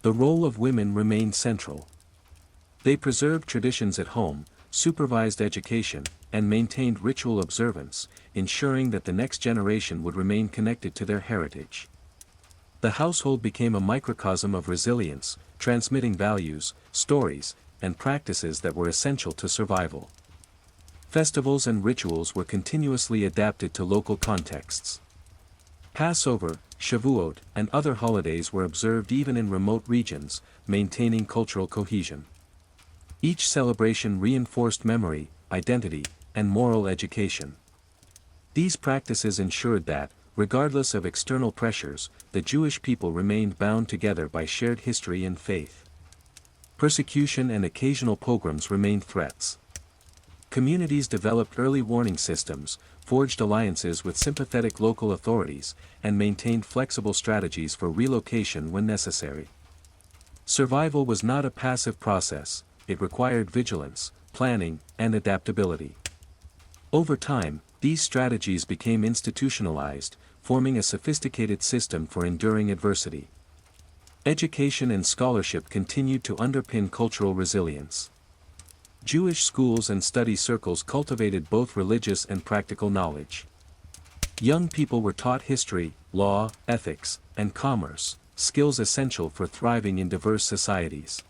The role of women remained central. They preserved traditions at home, supervised education, and maintained ritual observance, ensuring that the next generation would remain connected to their heritage. The household became a microcosm of resilience, transmitting values, stories, and practices that were essential to survival. Festivals and rituals were continuously adapted to local contexts. Passover, Shavuot, and other holidays were observed even in remote regions, maintaining cultural cohesion. Each celebration reinforced memory, identity, and moral education. These practices ensured that, regardless of external pressures, the Jewish people remained bound together by shared history and faith. Persecution and occasional pogroms remained threats. Communities developed early warning systems, forged alliances with sympathetic local authorities, and maintained flexible strategies for relocation when necessary. Survival was not a passive process, it required vigilance, planning, and adaptability. Over time, these strategies became institutionalized, forming a sophisticated system for enduring adversity. Education and scholarship continued to underpin cultural resilience. Jewish schools and study circles cultivated both religious and practical knowledge. Young people were taught history, law, ethics, and commerce, skills essential for thriving in diverse societies.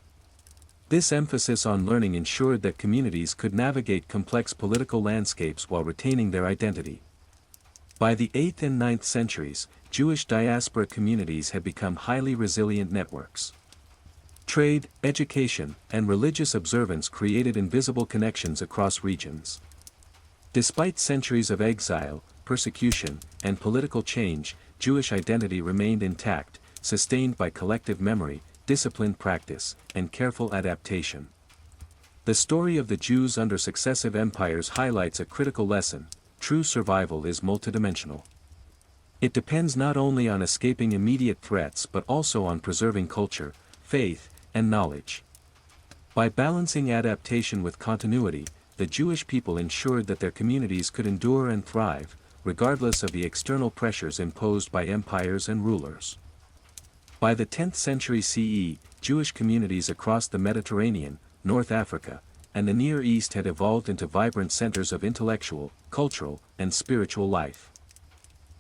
This emphasis on learning ensured that communities could navigate complex political landscapes while retaining their identity. By the 8th and 9th centuries, Jewish diaspora communities had become highly resilient networks. Trade, education, and religious observance created invisible connections across regions. Despite centuries of exile, persecution, and political change, Jewish identity remained intact, sustained by collective memory, disciplined practice, and careful adaptation. The story of the Jews under successive empires highlights a critical lesson: true survival is multidimensional. It depends not only on escaping immediate threats but also on preserving culture, faith, and knowledge. By balancing adaptation with continuity, the Jewish people ensured that their communities could endure and thrive, regardless of the external pressures imposed by empires and rulers. By the 10th century CE, Jewish communities across the Mediterranean, North Africa, and the Near East had evolved into vibrant centers of intellectual, cultural, and spiritual life.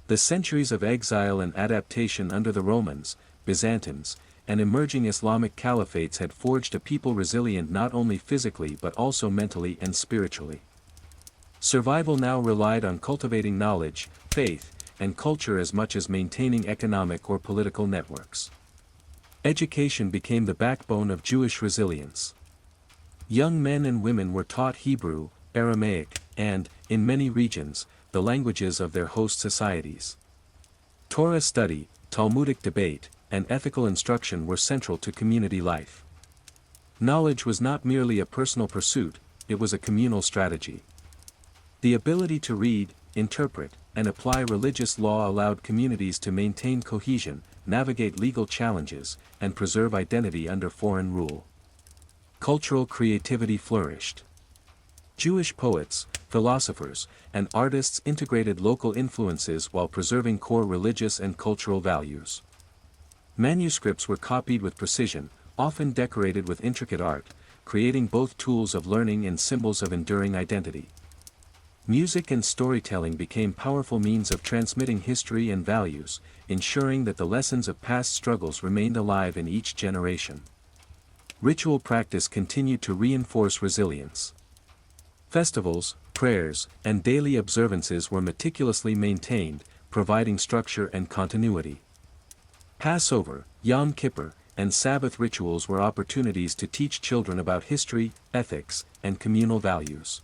The centuries of exile and adaptation under the Romans, Byzantines, and emerging Islamic caliphates had forged a people resilient not only physically but also mentally and spiritually. Survival now relied on cultivating knowledge, faith, and culture as much as maintaining economic or political networks. Education became the backbone of Jewish resilience. Young men and women were taught Hebrew, Aramaic, and, in many regions, the languages of their host societies. Torah study, Talmudic debate, and ethical instruction were central to community life. Knowledge was not merely a personal pursuit, it was a communal strategy. The ability to read, interpret, and apply religious law allowed communities to maintain cohesion, navigate legal challenges, and preserve identity under foreign rule. Cultural creativity flourished. Jewish poets, philosophers, and artists integrated local influences while preserving core religious and cultural values. Manuscripts were copied with precision, often decorated with intricate art, creating both tools of learning and symbols of enduring identity. Music and storytelling became powerful means of transmitting history and values, ensuring that the lessons of past struggles remained alive in each generation. Ritual practice continued to reinforce resilience. Festivals, prayers, and daily observances were meticulously maintained, providing structure and continuity. Passover, Yom Kippur, and Sabbath rituals were opportunities to teach children about history, ethics, and communal values.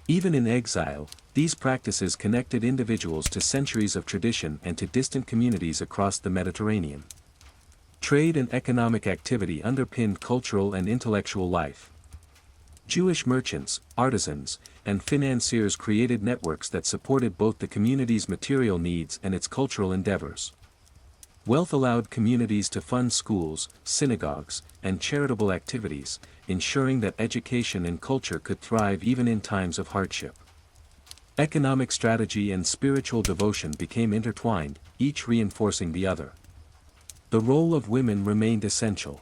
Even in exile, these practices connected individuals to centuries of tradition and to distant communities across the Mediterranean. Trade and economic activity underpinned cultural and intellectual life. Jewish merchants, artisans, and financiers created networks that supported both the community's material needs and its cultural endeavors. Wealth allowed communities to fund schools, synagogues, and charitable activities, ensuring that education and culture could thrive even in times of hardship. Economic strategy and spiritual devotion became intertwined, each reinforcing the other. The role of women remained essential.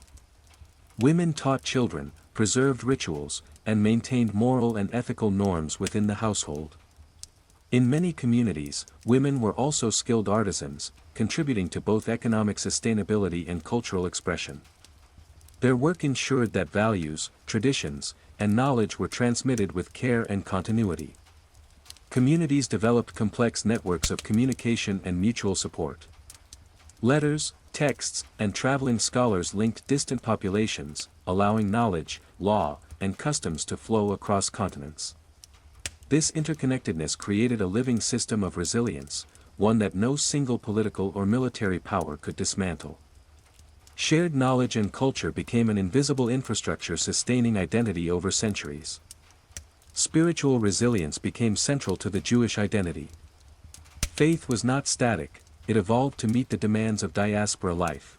Women taught children, preserved rituals, and maintained moral and ethical norms within the household. In many communities, women were also skilled artisans, contributing to both economic sustainability and cultural expression. Their work ensured that values, traditions, and knowledge were transmitted with care and continuity. Communities developed complex networks of communication and mutual support. Letters, texts, and traveling scholars linked distant populations, allowing knowledge, law, and customs to flow across continents. This interconnectedness created a living system of resilience, one that no single political or military power could dismantle. Shared knowledge and culture became an invisible infrastructure sustaining identity over centuries. Spiritual resilience became central to the Jewish identity. Faith was not static, it evolved to meet the demands of diaspora life.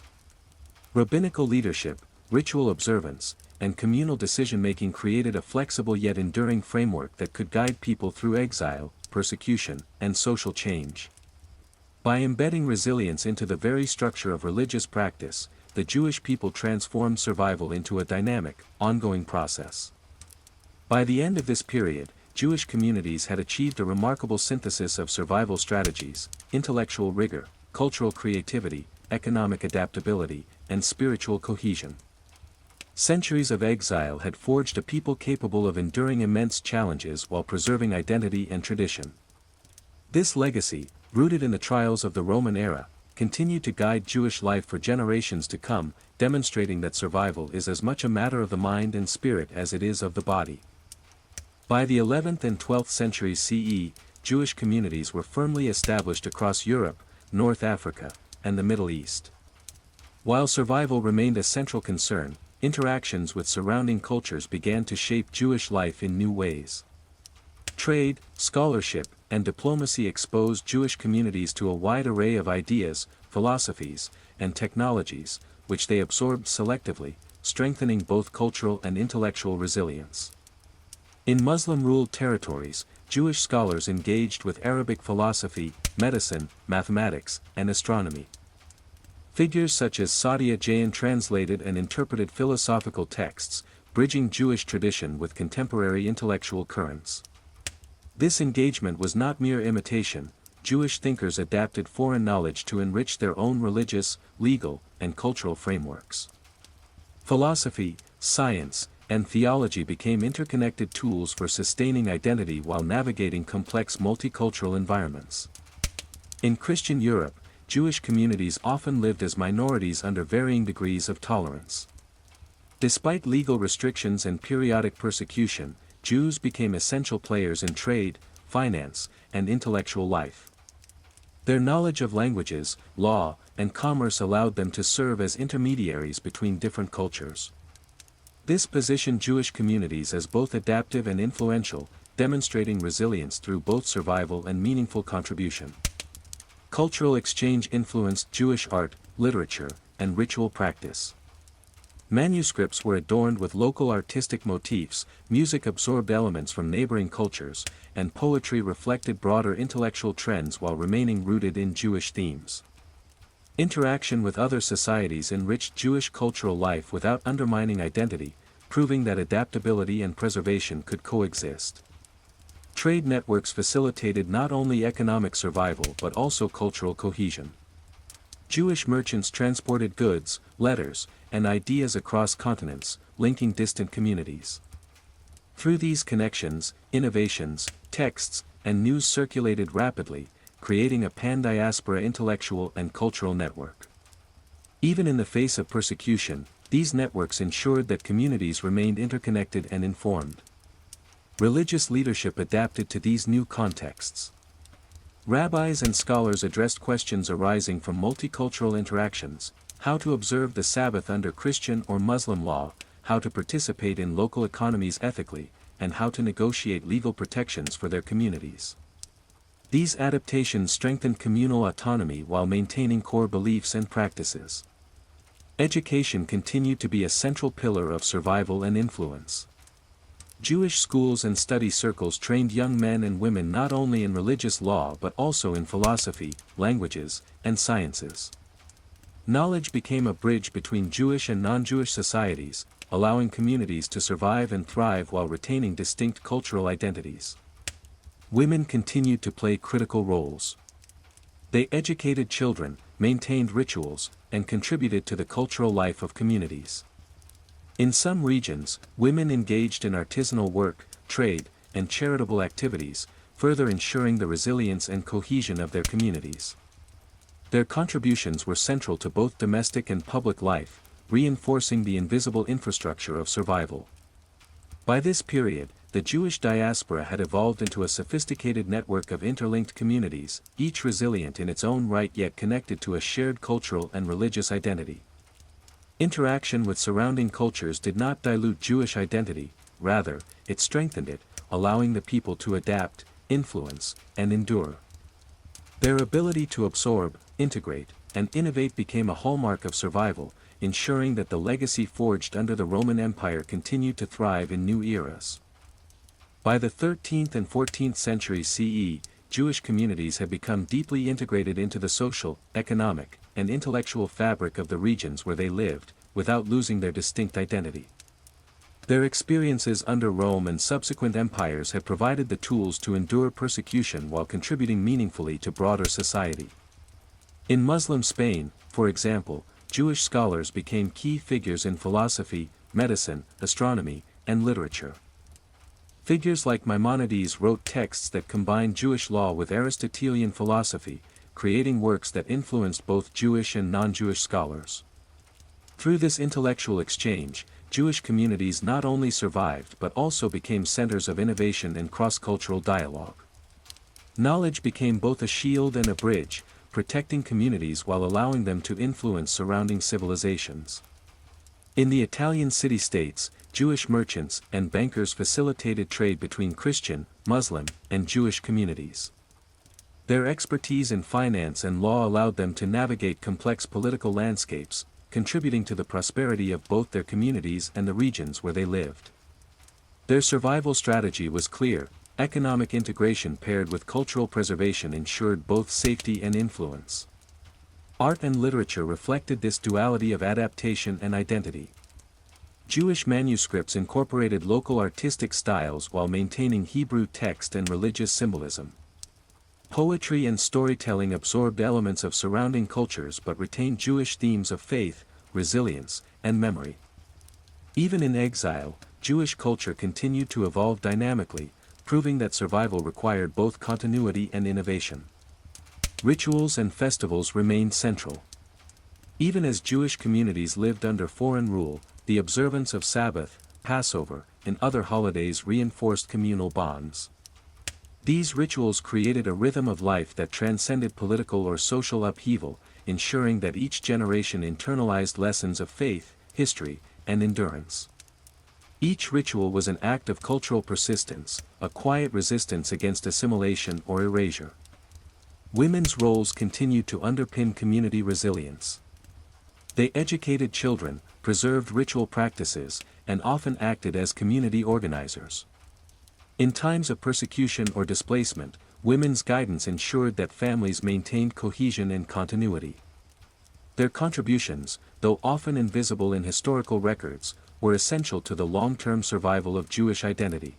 Rabbinical leadership, ritual observance, and communal decision-making created a flexible yet enduring framework that could guide people through exile, persecution, and social change. By embedding resilience into the very structure of religious practice, the Jewish people transformed survival into a dynamic, ongoing process. By the end of this period, Jewish communities had achieved a remarkable synthesis of survival strategies, intellectual rigor, cultural creativity, economic adaptability, and spiritual cohesion. Centuries of exile had forged a people capable of enduring immense challenges while preserving identity and tradition. This legacy, rooted in the trials of the Roman era, continued to guide Jewish life for generations to come, demonstrating that survival is as much a matter of the mind and spirit as it is of the body. By the 11th and 12th centuries CE, Jewish communities were firmly established across Europe, North Africa, and the Middle East. While survival remained a central concern, interactions with surrounding cultures began to shape Jewish life in new ways. Trade, scholarship, and diplomacy exposed Jewish communities to a wide array of ideas, philosophies, and technologies, which they absorbed selectively, strengthening both cultural and intellectual resilience. In Muslim-ruled territories, Jewish scholars engaged with Arabic philosophy, medicine, mathematics, and astronomy. Figures such as Saadia Jain translated and interpreted philosophical texts, bridging Jewish tradition with contemporary intellectual currents. This engagement was not mere imitation, Jewish thinkers adapted foreign knowledge to enrich their own religious, legal, and cultural frameworks. Philosophy, science, and theology became interconnected tools for sustaining identity while navigating complex multicultural environments. In Christian Europe, Jewish communities often lived as minorities under varying degrees of tolerance. Despite legal restrictions and periodic persecution, Jews became essential players in trade, finance, and intellectual life. Their knowledge of languages, law, and commerce allowed them to serve as intermediaries between different cultures. This positioned Jewish communities as both adaptive and influential, demonstrating resilience through both survival and meaningful contribution. Cultural exchange influenced Jewish art, literature, and ritual practice. Manuscripts were adorned with local artistic motifs, music absorbed elements from neighboring cultures, and poetry reflected broader intellectual trends while remaining rooted in Jewish themes. Interaction with other societies enriched Jewish cultural life without undermining identity, proving that adaptability and preservation could coexist. Trade networks facilitated not only economic survival but also cultural cohesion. Jewish merchants transported goods, letters, and ideas across continents, linking distant communities. Through these connections, innovations, texts, and news circulated rapidly, creating a pan-diaspora intellectual and cultural network. Even in the face of persecution, these networks ensured that communities remained interconnected and informed. Religious leadership adapted to these new contexts. Rabbis and scholars addressed questions arising from multicultural interactions: how to observe the Sabbath under Christian or Muslim law, how to participate in local economies ethically, and how to negotiate legal protections for their communities. These adaptations strengthened communal autonomy while maintaining core beliefs and practices. Education continued to be a central pillar of survival and influence. Jewish schools and study circles trained young men and women not only in religious law but also in philosophy, languages, and sciences. Knowledge became a bridge between Jewish and non-Jewish societies, allowing communities to survive and thrive while retaining distinct cultural identities. Women continued to play critical roles. They educated children, maintained rituals, and contributed to the cultural life of communities. In some regions, women engaged in artisanal work, trade, and charitable activities, further ensuring the resilience and cohesion of their communities. Their contributions were central to both domestic and public life, reinforcing the invisible infrastructure of survival. By this period, the Jewish diaspora had evolved into a sophisticated network of interlinked communities, each resilient in its own right yet connected to a shared cultural and religious identity. Interaction with surrounding cultures did not dilute Jewish identity, rather, it strengthened it, allowing the people to adapt, influence, and endure. Their ability to absorb, integrate, and innovate became a hallmark of survival, ensuring that the legacy forged under the Roman Empire continued to thrive in new eras. By the 13th and 14th centuries CE, Jewish communities had become deeply integrated into the social, economic, and intellectual fabric of the regions where they lived, without losing their distinct identity. Their experiences under Rome and subsequent empires had provided the tools to endure persecution while contributing meaningfully to broader society. In Muslim Spain, for example, Jewish scholars became key figures in philosophy, medicine, astronomy, and literature. Figures like Maimonides wrote texts that combined Jewish law with Aristotelian philosophy, creating works that influenced both Jewish and non-Jewish scholars. Through this intellectual exchange, Jewish communities not only survived but also became centers of innovation and cross-cultural dialogue. Knowledge became both a shield and a bridge, protecting communities while allowing them to influence surrounding civilizations. In the Italian city-states, Jewish merchants and bankers facilitated trade between Christian, Muslim, and Jewish communities. Their expertise in finance and law allowed them to navigate complex political landscapes, contributing to the prosperity of both their communities and the regions where they lived. Their survival strategy was clear: economic integration paired with cultural preservation ensured both safety and influence. Art and literature reflected this duality of adaptation and identity. Jewish manuscripts incorporated local artistic styles while maintaining Hebrew text and religious symbolism. Poetry and storytelling absorbed elements of surrounding cultures but retained Jewish themes of faith, resilience, and memory. Even in exile, Jewish culture continued to evolve dynamically, proving that survival required both continuity and innovation. Rituals and festivals remained central. Even as Jewish communities lived under foreign rule, the observance of Sabbath, Passover, and other holidays reinforced communal bonds. These rituals created a rhythm of life that transcended political or social upheaval, ensuring that each generation internalized lessons of faith, history, and endurance. Each ritual was an act of cultural persistence, a quiet resistance against assimilation or erasure. Women's roles continued to underpin community resilience. They educated children, preserved ritual practices, and often acted as community organizers. In times of persecution or displacement, women's guidance ensured that families maintained cohesion and continuity. Their contributions, though often invisible in historical records, were essential to the long-term survival of Jewish identity.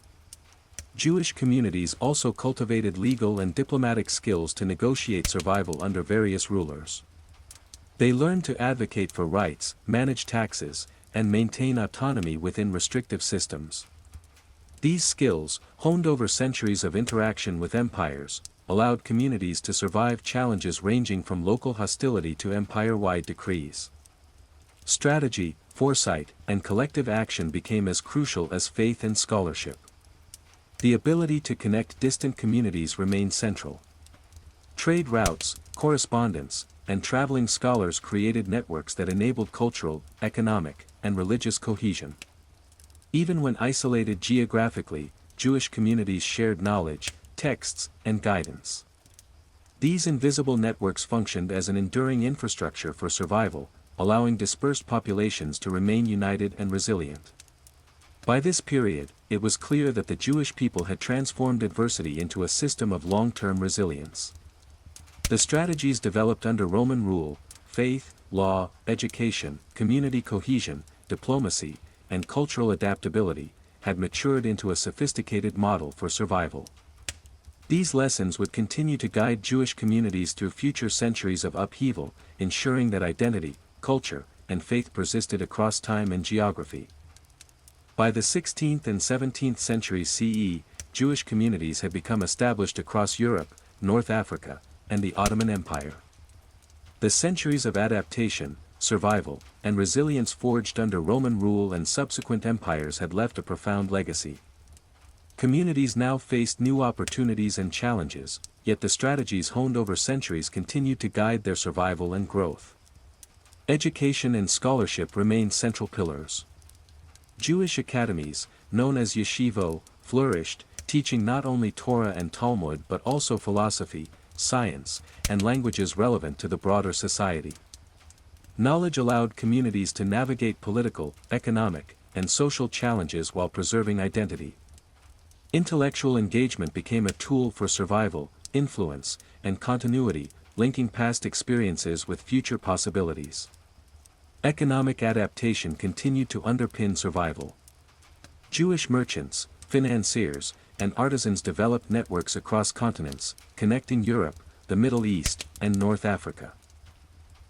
Jewish communities also cultivated legal and diplomatic skills to negotiate survival under various rulers. They learned to advocate for rights, manage taxes, and maintain autonomy within restrictive systems. These skills, honed over centuries of interaction with empires, allowed communities to survive challenges ranging from local hostility to empire-wide decrees. Strategy, foresight, and collective action became as crucial as faith and scholarship. The ability to connect distant communities remained central. Trade routes, correspondence, and traveling scholars created networks that enabled cultural, economic, and religious cohesion. Even when isolated geographically, Jewish communities shared knowledge, texts, and guidance. These invisible networks functioned as an enduring infrastructure for survival, allowing dispersed populations to remain united and resilient. By this period, it was clear that the Jewish people had transformed adversity into a system of long-term resilience. The strategies developed under Roman rule, faith, law, education, community cohesion, diplomacy, and cultural adaptability, had matured into a sophisticated model for survival. These lessons would continue to guide Jewish communities through future centuries of upheaval, ensuring that identity, culture, and faith persisted across time and geography. By the 16th and 17th centuries CE, Jewish communities had become established across Europe, North Africa, and the Ottoman Empire. The centuries of adaptation, survival, and resilience forged under Roman rule and subsequent empires had left a profound legacy. Communities now faced new opportunities and challenges, yet the strategies honed over centuries continued to guide their survival and growth. Education and scholarship remained central pillars. Jewish academies, known as yeshivo, flourished, teaching not only Torah and Talmud but also philosophy, science, and languages relevant to the broader society. Knowledge allowed communities to navigate political, economic, and social challenges while preserving identity. Intellectual engagement became a tool for survival, influence, and continuity, linking past experiences with future possibilities. Economic adaptation continued to underpin survival. Jewish merchants, financiers, and artisans developed networks across continents, connecting Europe, the Middle East, and North Africa.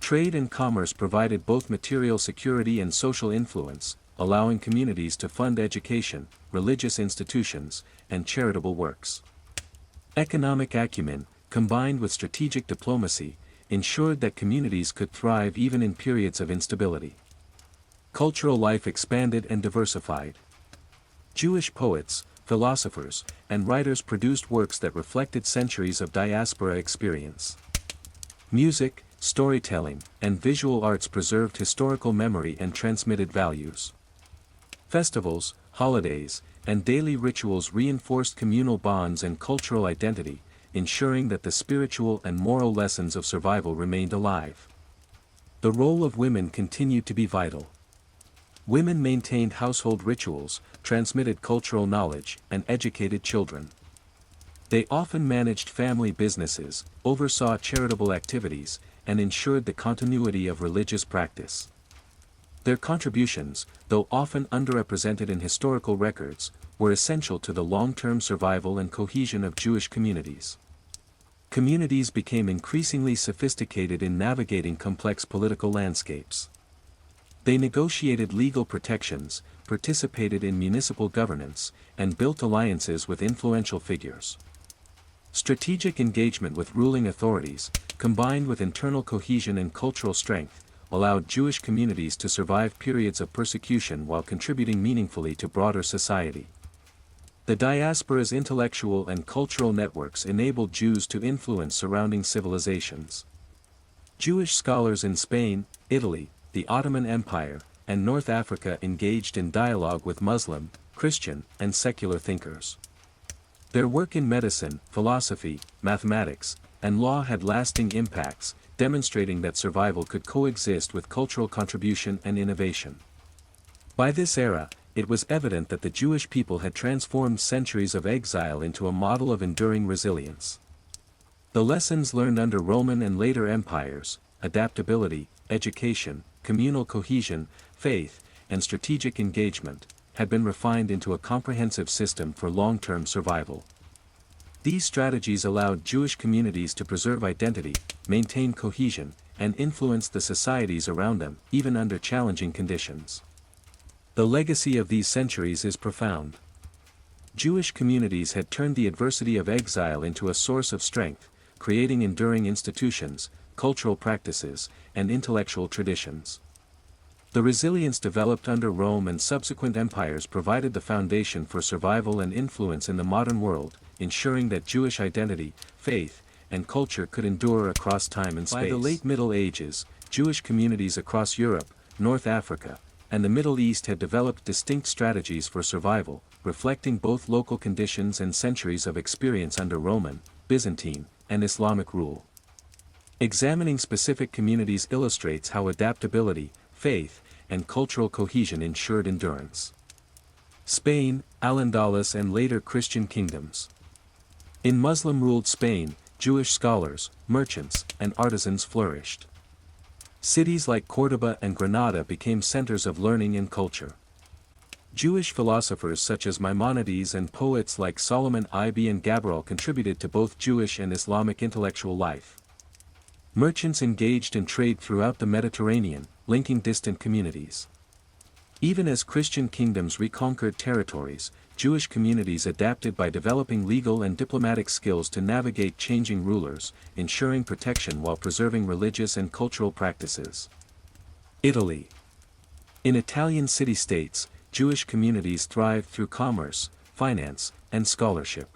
Trade and commerce provided both material security and social influence, allowing communities to fund education, religious institutions, and charitable works. Economic acumen, combined with strategic diplomacy, ensured that communities could thrive even in periods of instability. Cultural life expanded and diversified. Jewish poets, philosophers, and writers produced works that reflected centuries of diaspora experience. Music, storytelling, and visual arts preserved historical memory and transmitted values. Festivals, holidays, and daily rituals reinforced communal bonds and cultural identity, ensuring that the spiritual and moral lessons of survival remained alive. The role of women continued to be vital. Women maintained household rituals, transmitted cultural knowledge, and educated children. They often managed family businesses, oversaw charitable activities, and ensured the continuity of religious practice. Their contributions, though often underrepresented in historical records, were essential to the long-term survival and cohesion of Jewish communities. Communities became increasingly sophisticated in navigating complex political landscapes. They negotiated legal protections, participated in municipal governance, and built alliances with influential figures. Strategic engagement with ruling authorities, combined with internal cohesion and cultural strength, allowed Jewish communities to survive periods of persecution while contributing meaningfully to broader society. The diaspora's intellectual and cultural networks enabled Jews to influence surrounding civilizations. Jewish scholars in Spain, Italy, the Ottoman Empire, and North Africa engaged in dialogue with Muslim, Christian, and secular thinkers. Their work in medicine, philosophy, mathematics, and law had lasting impacts, demonstrating that survival could coexist with cultural contribution and innovation. By this era, it was evident that the Jewish people had transformed centuries of exile into a model of enduring resilience. The lessons learned under Roman and later empires, adaptability, education, communal cohesion, faith, and strategic engagement, had been refined into a comprehensive system for long-term survival. These strategies allowed Jewish communities to preserve identity, maintain cohesion, and influence the societies around them, even under challenging conditions. The legacy of these centuries is profound. Jewish communities had turned the adversity of exile into a source of strength, creating enduring institutions, cultural practices, and intellectual traditions. The resilience developed under Rome and subsequent empires provided the foundation for survival and influence in the modern world, ensuring that Jewish identity, faith, and culture could endure across time and space. By the late Middle Ages, Jewish communities across Europe, North Africa, and the Middle East had developed distinct strategies for survival, reflecting both local conditions and centuries of experience under Roman, Byzantine, and Islamic rule. Examining specific communities illustrates how adaptability, faith, and cultural cohesion ensured endurance. Spain, Al-Andalus and later Christian kingdoms. In Muslim-ruled Spain, Jewish scholars, merchants, and artisans flourished. Cities like Córdoba and Granada became centers of learning and culture. Jewish philosophers such as Maimonides and poets like Solomon ibn Gabirol contributed to both Jewish and Islamic intellectual life. Merchants engaged in trade throughout the Mediterranean, linking distant communities. Even as Christian kingdoms reconquered territories, Jewish communities adapted by developing legal and diplomatic skills to navigate changing rulers, ensuring protection while preserving religious and cultural practices. Italy. In Italian city-states, Jewish communities thrived through commerce, finance, and scholarship.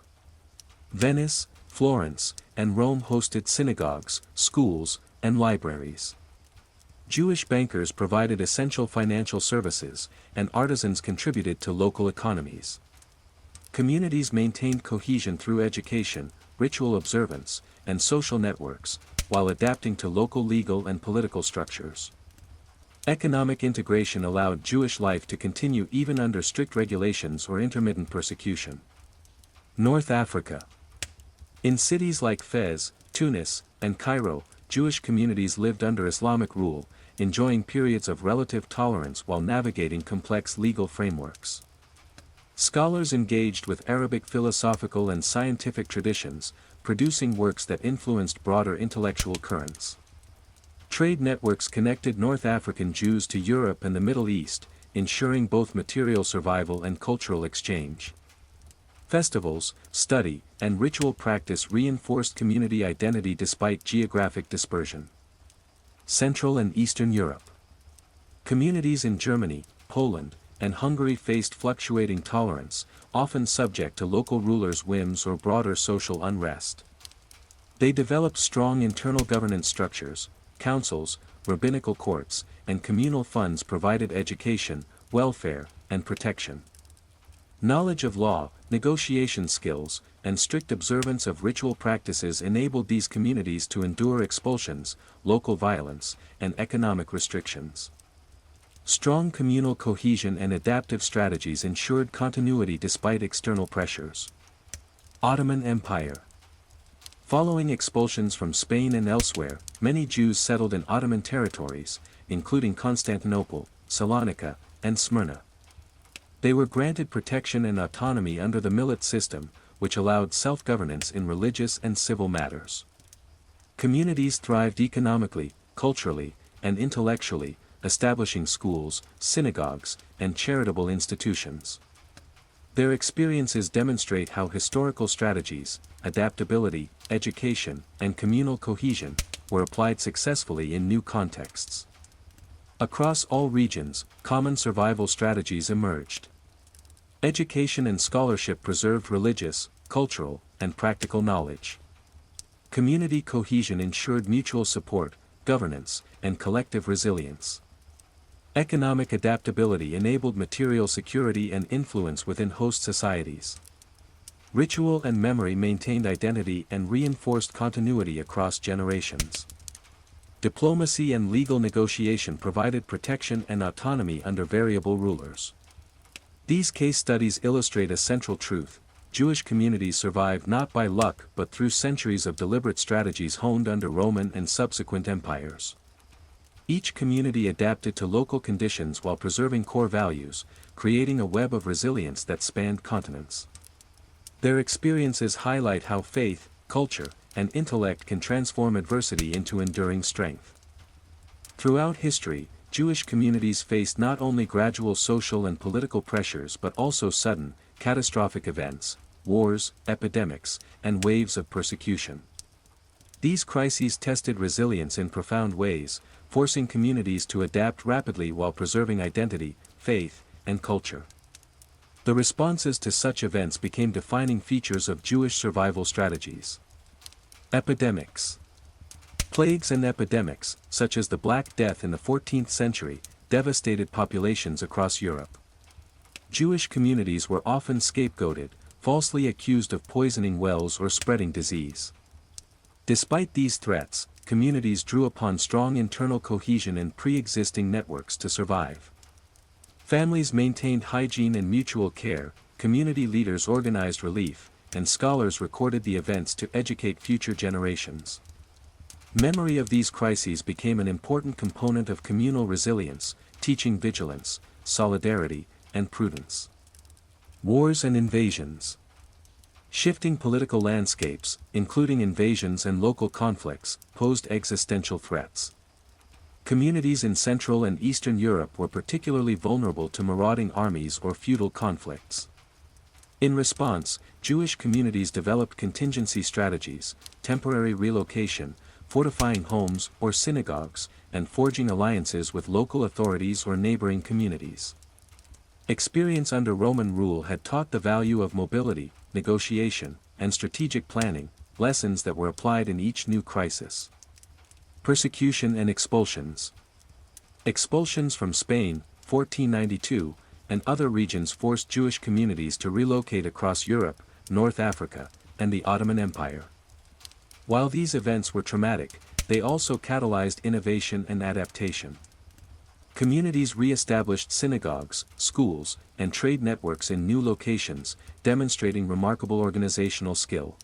Venice, Florence, and Rome hosted synagogues, schools, and libraries. Jewish bankers provided essential financial services, and artisans contributed to local economies. Communities maintained cohesion through education, ritual observance, and social networks, while adapting to local legal and political structures. Economic integration allowed Jewish life to continue even under strict regulations or intermittent persecution. North Africa. In cities like Fez, Tunis, and Cairo, Jewish communities lived under Islamic rule, enjoying periods of relative tolerance while navigating complex legal frameworks. Scholars engaged with Arabic philosophical and scientific traditions, producing works that influenced broader intellectual currents. Trade networks connected North African Jews to Europe and the Middle East, ensuring both material survival and cultural exchange. Festivals, study, and ritual practice reinforced community identity despite geographic dispersion. Central and Eastern Europe. Communities in Germany, Poland, and Hungary faced fluctuating tolerance, often subject to local rulers' whims or broader social unrest. They developed strong internal governance structures, councils, rabbinical courts, and communal funds provided education, welfare, and protection. Knowledge of law, negotiation skills, and strict observance of ritual practices enabled these communities to endure expulsions, local violence, and economic restrictions. Strong communal cohesion and adaptive strategies ensured continuity despite external pressures. Ottoman Empire. Following expulsions from Spain and elsewhere, many Jews settled in Ottoman territories, including Constantinople, Salonika, and Smyrna. They were granted protection and autonomy under the millet system, which allowed self-governance in religious and civil matters. Communities thrived economically, culturally, and intellectually, establishing schools, synagogues, and charitable institutions. Their experiences demonstrate how historical strategies, adaptability, education, and communal cohesion were applied successfully in new contexts. Across all regions, common survival strategies emerged. Education and scholarship preserved religious, cultural, and practical knowledge. Community cohesion ensured mutual support, governance, and collective resilience. Economic adaptability enabled material security and influence within host societies. Ritual and memory maintained identity and reinforced continuity across generations. Diplomacy and legal negotiation provided protection and autonomy under variable rulers. These case studies illustrate a central truth: Jewish communities survived not by luck but through centuries of deliberate strategies honed under Roman and subsequent empires. Each community adapted to local conditions while preserving core values, creating a web of resilience that spanned continents. Their experiences highlight how faith, culture, and intellect can transform adversity into enduring strength. Throughout history, Jewish communities faced not only gradual social and political pressures but also sudden, catastrophic events, wars, epidemics, and waves of persecution. These crises tested resilience in profound ways, forcing communities to adapt rapidly while preserving identity, faith, and culture. The responses to such events became defining features of Jewish survival strategies. Epidemics. Plagues and epidemics, such as the Black Death in the 14th century, devastated populations across Europe. Jewish communities were often scapegoated, falsely accused of poisoning wells or spreading disease. Despite these threats, communities drew upon strong internal cohesion and pre-existing networks to survive. Families maintained hygiene and mutual care, community leaders organized relief, and scholars recorded the events to educate future generations. Memory of these crises became an important component of communal resilience, teaching vigilance, solidarity, and prudence. Wars and invasions. Shifting political landscapes, including invasions and local conflicts, posed existential threats. Communities in Central and Eastern Europe were particularly vulnerable to marauding armies or feudal conflicts. In response, Jewish communities developed contingency strategies, temporary relocation, fortifying homes or synagogues, and forging alliances with local authorities or neighboring communities. Experience under Roman rule had taught the value of mobility, negotiation, and strategic planning, lessons that were applied in each new crisis. Persecution and expulsions. Expulsions from Spain, 1492, and other regions forced Jewish communities to relocate across Europe, North Africa, and the Ottoman Empire. While these events were traumatic, they also catalyzed innovation and adaptation. Communities re-established synagogues, schools, and trade networks in new locations, demonstrating remarkable organizational skill.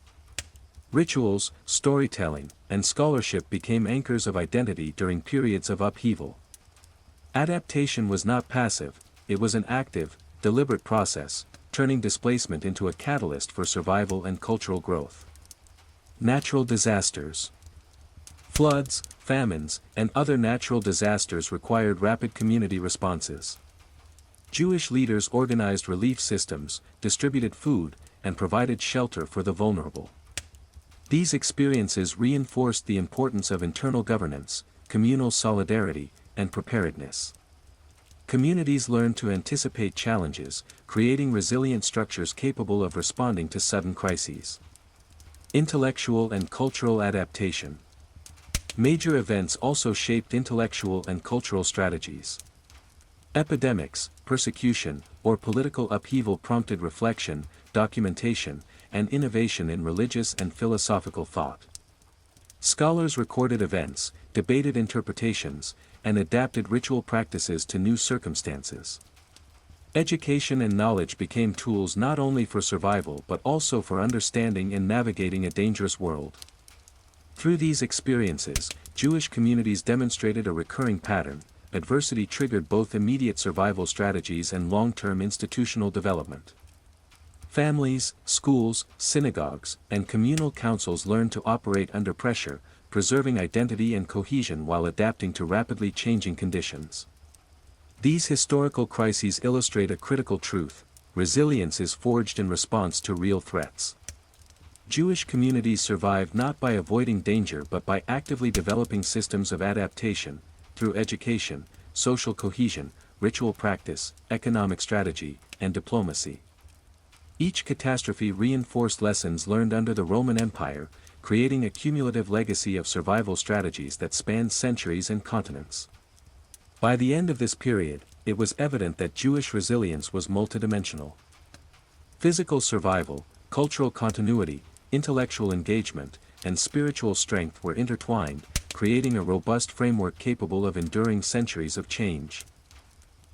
Rituals, storytelling, and scholarship became anchors of identity during periods of upheaval. Adaptation was not passive, it was an active, deliberate process, turning displacement into a catalyst for survival and cultural growth. Natural disasters. Floods, famines, and other natural disasters required rapid community responses. Jewish leaders organized relief systems, distributed food, and provided shelter for the vulnerable. These experiences reinforced the importance of internal governance, communal solidarity, and preparedness. Communities learned to anticipate challenges, creating resilient structures capable of responding to sudden crises. Intellectual and cultural adaptation. Major events also shaped intellectual and cultural strategies. Epidemics, persecution, or political upheaval prompted reflection, documentation, and innovation in religious and philosophical thought. Scholars recorded events, debated interpretations, and adapted ritual practices to new circumstances. Education and knowledge became tools not only for survival but also for understanding and navigating a dangerous world. Through these experiences, Jewish communities demonstrated a recurring pattern: adversity triggered both immediate survival strategies and long-term institutional development. Families, schools, synagogues, and communal councils learned to operate under pressure, preserving identity and cohesion while adapting to rapidly changing conditions. These historical crises illustrate a critical truth: resilience is forged in response to real threats. Jewish communities survived not by avoiding danger but by actively developing systems of adaptation, through education, social cohesion, ritual practice, economic strategy, and diplomacy. Each catastrophe reinforced lessons learned under the Roman Empire, creating a cumulative legacy of survival strategies that spanned centuries and continents. By the end of this period, it was evident that Jewish resilience was multidimensional. Physical survival, cultural continuity, intellectual engagement, and spiritual strength were intertwined, creating a robust framework capable of enduring centuries of change.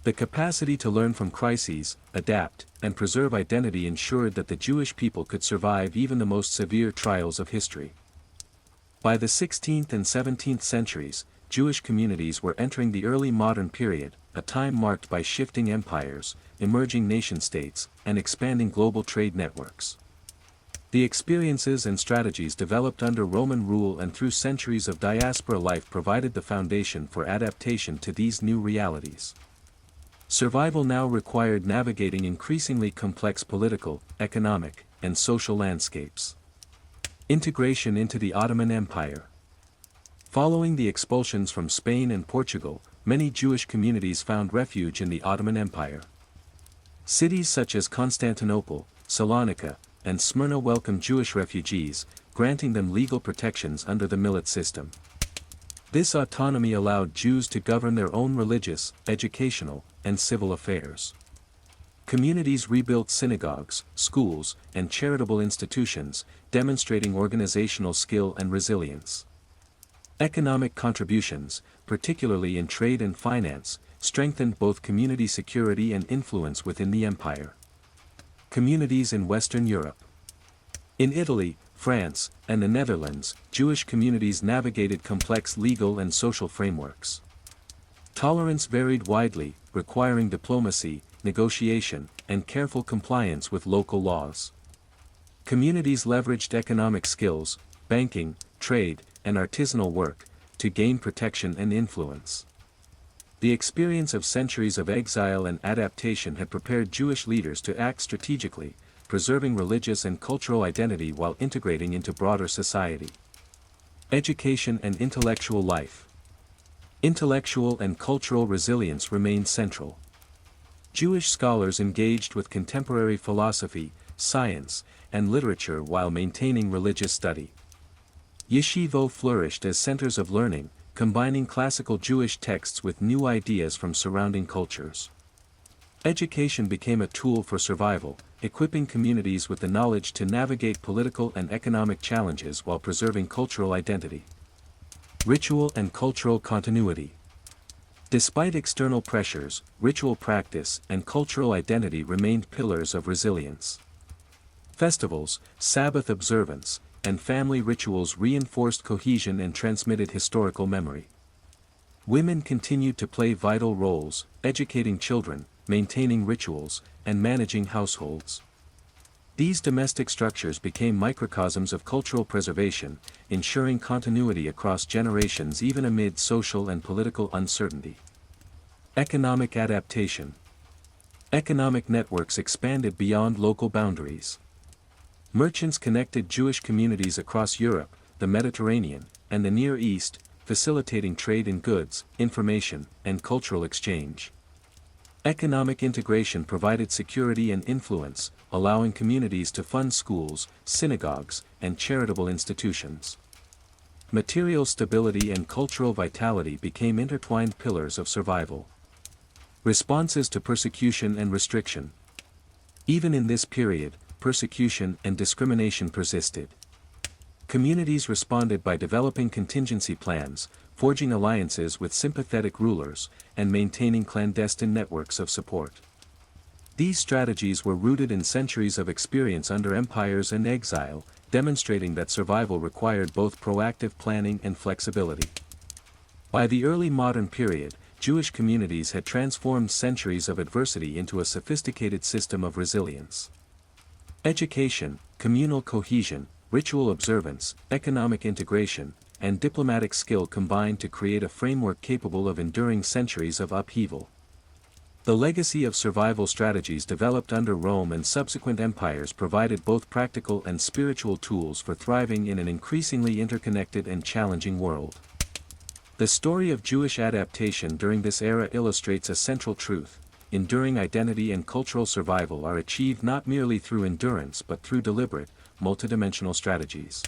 The capacity to learn from crises, adapt, and preserve identity ensured that the Jewish people could survive even the most severe trials of history. By the 16th and 17th centuries, Jewish communities were entering the early modern period, a time marked by shifting empires, emerging nation-states, and expanding global trade networks. The experiences and strategies developed under Roman rule and through centuries of diaspora life provided the foundation for adaptation to these new realities. Survival now required navigating increasingly complex political, economic, and social landscapes. Integration into the Ottoman Empire. Following the expulsions from Spain and Portugal, many Jewish communities found refuge in the Ottoman Empire. Cities such as Constantinople, Salonika, and Smyrna welcomed Jewish refugees, granting them legal protections under the millet system. This autonomy allowed Jews to govern their own religious, educational, and civil affairs. Communities rebuilt synagogues, schools, and charitable institutions, demonstrating organizational skill and resilience. Economic contributions, particularly in trade and finance, strengthened both community security and influence within the empire. Communities in Western Europe. In Italy, France, and the Netherlands, Jewish communities navigated complex legal and social frameworks. Tolerance varied widely, requiring diplomacy, negotiation, and careful compliance with local laws. Communities leveraged economic skills, banking, trade, and artisanal work, to gain protection and influence. The experience of centuries of exile and adaptation had prepared Jewish leaders to act strategically, preserving religious and cultural identity while integrating into broader society. Education and intellectual life. Intellectual and cultural resilience remained central. Jewish scholars engaged with contemporary philosophy, science, and literature while maintaining religious study. Yeshivot flourished as centers of learning, combining classical Jewish texts with new ideas from surrounding cultures. Education became a tool for survival, equipping communities with the knowledge to navigate political and economic challenges while preserving cultural identity. Ritual and cultural continuity. Despite external pressures, ritual practice and cultural identity remained pillars of resilience. Festivals, Sabbath observance, and family rituals reinforced cohesion and transmitted historical memory. Women continued to play vital roles, educating children, maintaining rituals, and managing households. These domestic structures became microcosms of cultural preservation, ensuring continuity across generations even amid social and political uncertainty. Economic adaptation. Economic networks expanded beyond local boundaries. Merchants connected Jewish communities across Europe, the Mediterranean, and the Near East, facilitating trade in goods, information, and cultural exchange. Economic integration provided security and influence, allowing communities to fund schools, synagogues, and charitable institutions. Material stability and cultural vitality became intertwined pillars of survival. Responses to persecution and restriction. Even in this period, persecution and discrimination persisted. Communities responded by developing contingency plans, forging alliances with sympathetic rulers, and maintaining clandestine networks of support. These strategies were rooted in centuries of experience under empires and exile, demonstrating that survival required both proactive planning and flexibility. By the early modern period, Jewish communities had transformed centuries of adversity into a sophisticated system of resilience. Education, communal cohesion, ritual observance, economic integration, and diplomatic skill combined to create a framework capable of enduring centuries of upheaval. The legacy of survival strategies developed under Rome and subsequent empires provided both practical and spiritual tools for thriving in an increasingly interconnected and challenging world. The story of Jewish adaptation during this era illustrates a central truth: enduring identity and cultural survival are achieved not merely through endurance but through deliberate, multidimensional strategies.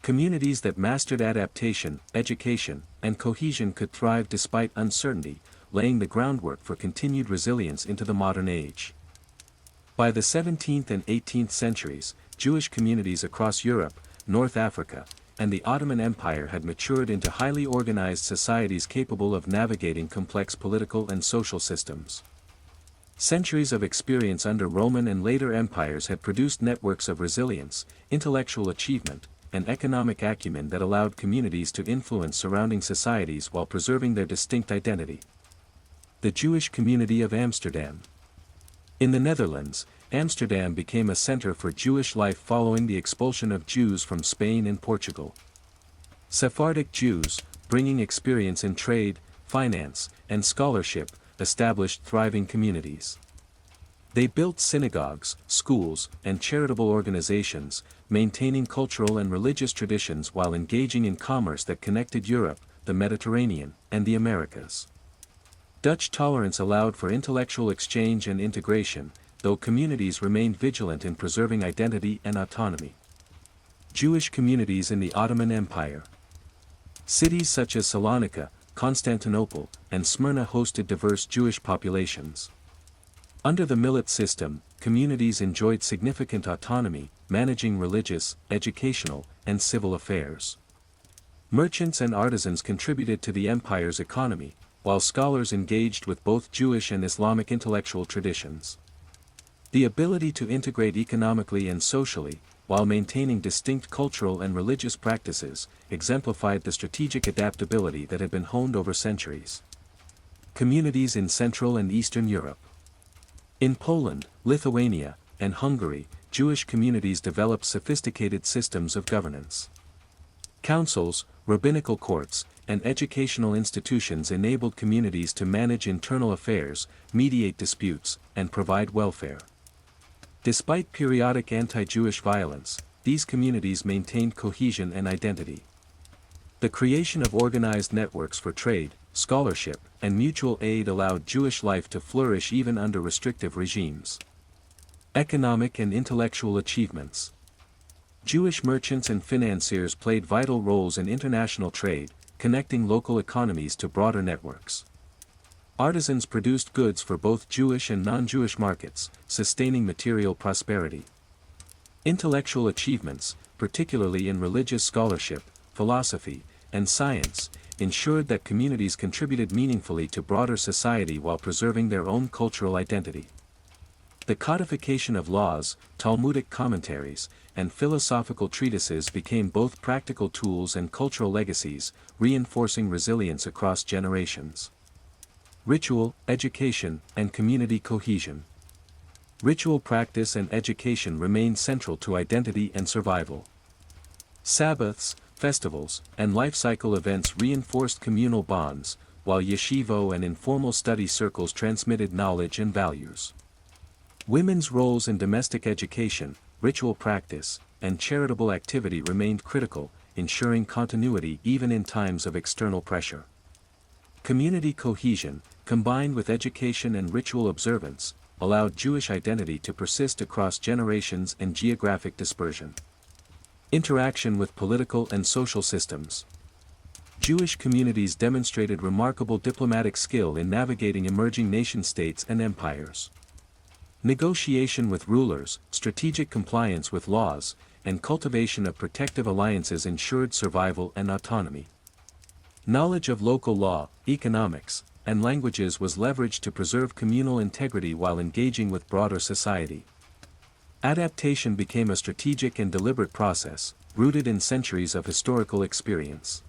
Communities that mastered adaptation, education, and cohesion could thrive despite uncertainty, laying the groundwork for continued resilience into the modern age. By the 17th and 18th centuries, Jewish communities across Europe, North Africa, and the Ottoman Empire had matured into highly organized societies capable of navigating complex political and social systems. Centuries of experience under Roman and later empires had produced networks of resilience, intellectual achievement, and economic acumen that allowed communities to influence surrounding societies while preserving their distinct identity. The Jewish community of Amsterdam. In the Netherlands, Amsterdam became a center for Jewish life following the expulsion of Jews from Spain and Portugal. Sephardic Jews, bringing experience in trade, finance, and scholarship, established thriving communities. They built synagogues, schools, and charitable organizations, maintaining cultural and religious traditions while engaging in commerce that connected Europe, the Mediterranean, and the Americas. Dutch tolerance allowed for intellectual exchange and integration, though communities remained vigilant in preserving identity and autonomy. Jewish communities in the Ottoman Empire. Cities such as Salonika, Constantinople, and Smyrna hosted diverse Jewish populations. Under the millet system, communities enjoyed significant autonomy, managing religious, educational, and civil affairs. Merchants and artisans contributed to the empire's economy, while scholars engaged with both Jewish and Islamic intellectual traditions. The ability to integrate economically and socially, while maintaining distinct cultural and religious practices, exemplified the strategic adaptability that had been honed over centuries. Communities in Central and Eastern Europe. In Poland, Lithuania, and Hungary, Jewish communities developed sophisticated systems of governance. Councils, rabbinical courts, and educational institutions enabled communities to manage internal affairs, mediate disputes, and provide welfare. Despite periodic anti-Jewish violence, these communities maintained cohesion and identity. The creation of organized networks for trade, scholarship, and mutual aid allowed Jewish life to flourish even under restrictive regimes. Economic and intellectual achievements. Jewish merchants and financiers played vital roles in international trade, connecting local economies to broader networks. Artisans produced goods for both Jewish and non-Jewish markets, sustaining material prosperity. Intellectual achievements, particularly in religious scholarship, philosophy, and science, ensured that communities contributed meaningfully to broader society while preserving their own cultural identity. The codification of laws, Talmudic commentaries, and philosophical treatises became both practical tools and cultural legacies, reinforcing resilience across generations. Ritual, education, and community cohesion. Ritual practice and education remained central to identity and survival. Sabbaths, festivals, and life cycle events reinforced communal bonds, while yeshivo and informal study circles transmitted knowledge and values. Women's roles in domestic education, ritual practice, and charitable activity remained critical, ensuring continuity even in times of external pressure. Community cohesion, combined with education and ritual observance, allowed Jewish identity to persist across generations and geographic dispersion. Interaction with political and social systems. Jewish communities demonstrated remarkable diplomatic skill in navigating emerging nation-states and empires. Negotiation with rulers, strategic compliance with laws, and cultivation of protective alliances ensured survival and autonomy. Knowledge of local law, economics, and languages was leveraged to preserve communal integrity while engaging with broader society. Adaptation became a strategic and deliberate process, rooted in centuries of historical experience.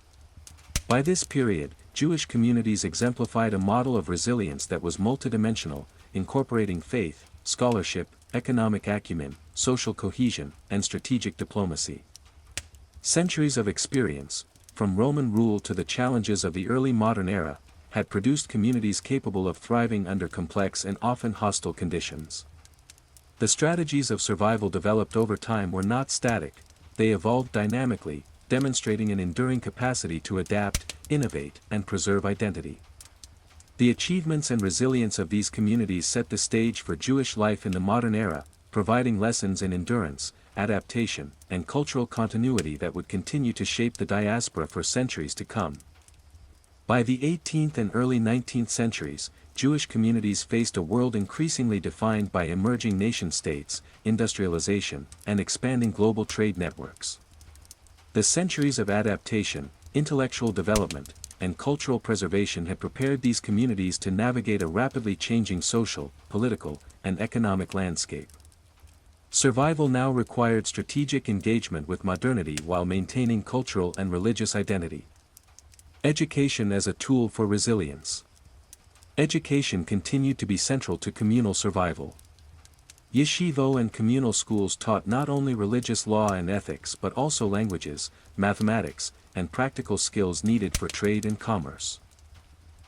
By this period, Jewish communities exemplified a model of resilience that was multidimensional, incorporating faith, scholarship, economic acumen, social cohesion, and strategic diplomacy. Centuries of experience, from Roman rule to the challenges of the early modern era, had produced communities capable of thriving under complex and often hostile conditions. The strategies of survival developed over time were not static, they evolved dynamically, demonstrating an enduring capacity to adapt, innovate, and preserve identity. The achievements and resilience of these communities set the stage for Jewish life in the modern era, providing lessons in endurance, adaptation, and cultural continuity that would continue to shape the diaspora for centuries to come. By the 18th and early 19th centuries, Jewish communities faced a world increasingly defined by emerging nation-states, industrialization, and expanding global trade networks. The centuries of adaptation, intellectual development, and cultural preservation had prepared these communities to navigate a rapidly changing social, political, and economic landscape. Survival now required strategic engagement with modernity while maintaining cultural and religious identity. Education as a tool for resilience. Education continued to be central to communal survival. Yeshivo and communal schools taught not only religious law and ethics but also languages, mathematics, and practical skills needed for trade and commerce.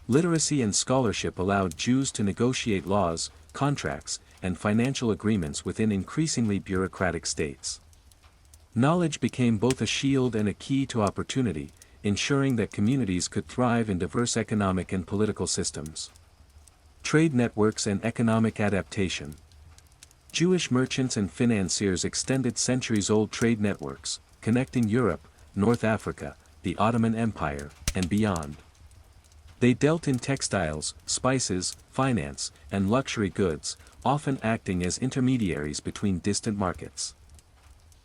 Literacy and scholarship allowed Jews to negotiate laws, contracts, and financial agreements within increasingly bureaucratic states. Knowledge became both a shield and a key to opportunity, ensuring that communities could thrive in diverse economic and political systems. Trade networks and economic adaptation. Jewish merchants and financiers extended centuries-old trade networks, connecting Europe, North Africa, the Ottoman Empire, and beyond. They dealt in textiles, spices, finance, and luxury goods, often acting as intermediaries between distant markets.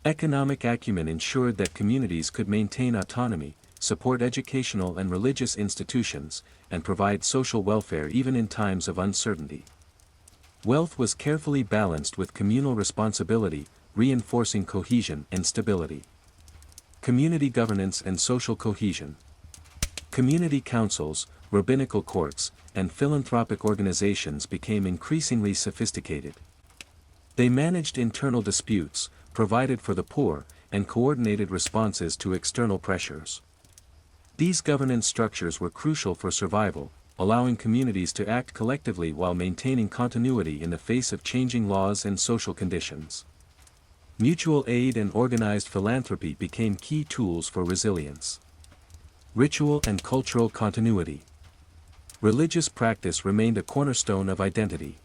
Economic acumen ensured that communities could maintain autonomy, support educational and religious institutions, and provide social welfare even in times of uncertainty. Wealth was carefully balanced with communal responsibility, reinforcing cohesion and stability. Community governance and social cohesion. Community councils, rabbinical courts, and philanthropic organizations became increasingly sophisticated. They managed internal disputes, provided for the poor, and coordinated responses to external pressures. These governance structures were crucial for survival, allowing communities to act collectively while maintaining continuity in the face of changing laws and social conditions. Mutual aid and organized philanthropy became key tools for resilience. Ritual and cultural continuity. Religious practice remained a cornerstone of identity.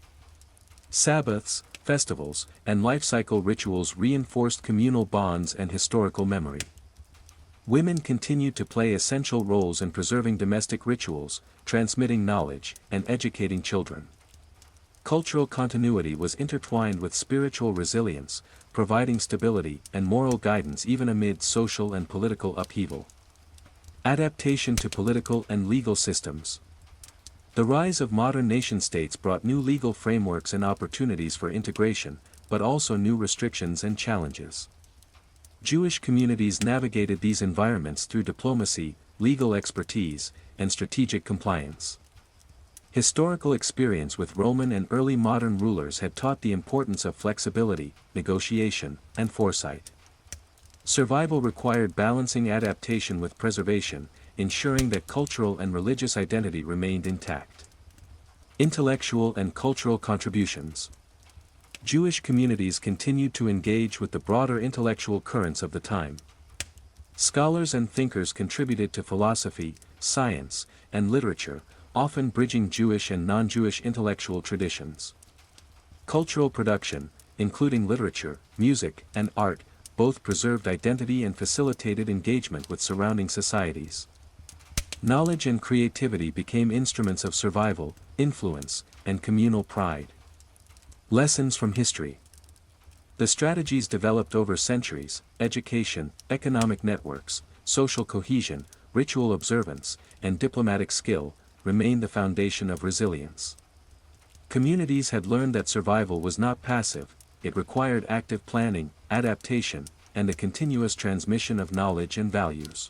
Sabbaths, festivals, and life cycle rituals reinforced communal bonds and historical memory. Women continued to play essential roles in preserving domestic rituals, transmitting knowledge, and educating children. Cultural continuity was intertwined with spiritual resilience, providing stability and moral guidance even amid social and political upheaval. Adaptation to political and legal systems. The rise of modern nation-states brought new legal frameworks and opportunities for integration, but also new restrictions and challenges. Jewish communities navigated these environments through diplomacy, legal expertise, and strategic compliance. Historical experience with Roman and early modern rulers had taught the importance of flexibility, negotiation, and foresight. Survival required balancing adaptation with preservation, ensuring that cultural and religious identity remained intact. Intellectual and cultural contributions. Jewish communities continued to engage with the broader intellectual currents of the time. Scholars and thinkers contributed to philosophy, science, and literature, often bridging Jewish and non-Jewish intellectual traditions. Cultural production, including literature, music, and art, both preserved identity and facilitated engagement with surrounding societies. Knowledge and creativity became instruments of survival, influence, and communal pride. Lessons from history. The strategies developed over centuries, education, economic networks, social cohesion, ritual observance, and diplomatic skill, remain the foundation of resilience. Communities had learned that survival was not passive, it required active planning, adaptation, and a continuous transmission of knowledge and values.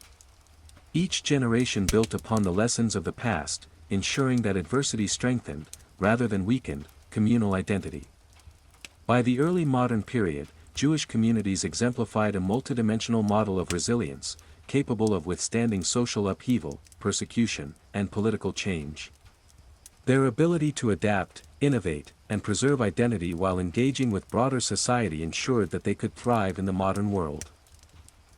Each generation built upon the lessons of the past, ensuring that adversity strengthened, rather than weakened, communal identity. By the early modern period, Jewish communities exemplified a multidimensional model of resilience, capable of withstanding social upheaval, persecution, and political change. Their ability to adapt, innovate, and preserve identity while engaging with broader society ensured that they could thrive in the modern world.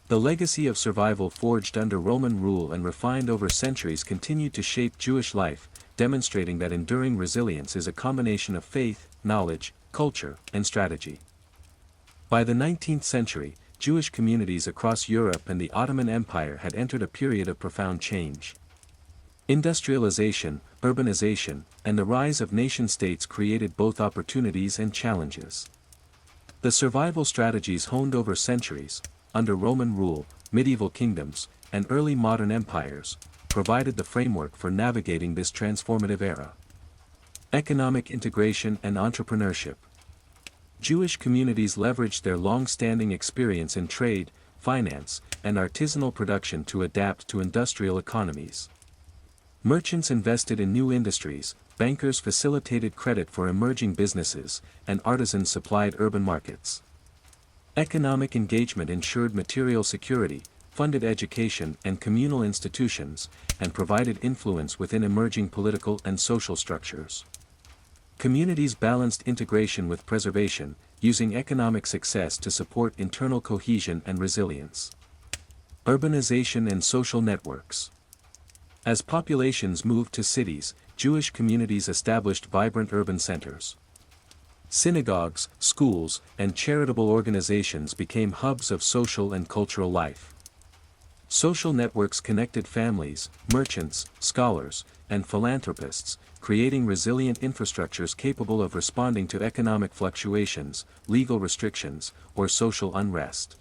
The legacy of survival forged under Roman rule and refined over centuries continued to shape Jewish life, demonstrating that enduring resilience is a combination of faith, knowledge, culture, and strategy. By the 19th century, Jewish communities across Europe and the Ottoman Empire had entered a period of profound change. Industrialization, urbanization, and the rise of nation-states created both opportunities and challenges. The survival strategies honed over centuries, under Roman rule, medieval kingdoms, and early modern empires, provided the framework for navigating this transformative era. Economic integration and entrepreneurship. Jewish communities leveraged their long-standing experience in trade, finance, and artisanal production to adapt to industrial economies. Merchants invested in new industries, bankers facilitated credit for emerging businesses, and artisans supplied urban markets. Economic engagement ensured material security, funded education and communal institutions, and provided influence within emerging political and social structures. Communities balanced integration with preservation, using economic success to support internal cohesion and resilience. Urbanization and social networks. As populations moved to cities, Jewish communities established vibrant urban centers. Synagogues, schools, and charitable organizations became hubs of social and cultural life. Social networks connected families, merchants, scholars, and philanthropists, creating resilient infrastructures capable of responding to economic fluctuations, legal restrictions, or social unrest.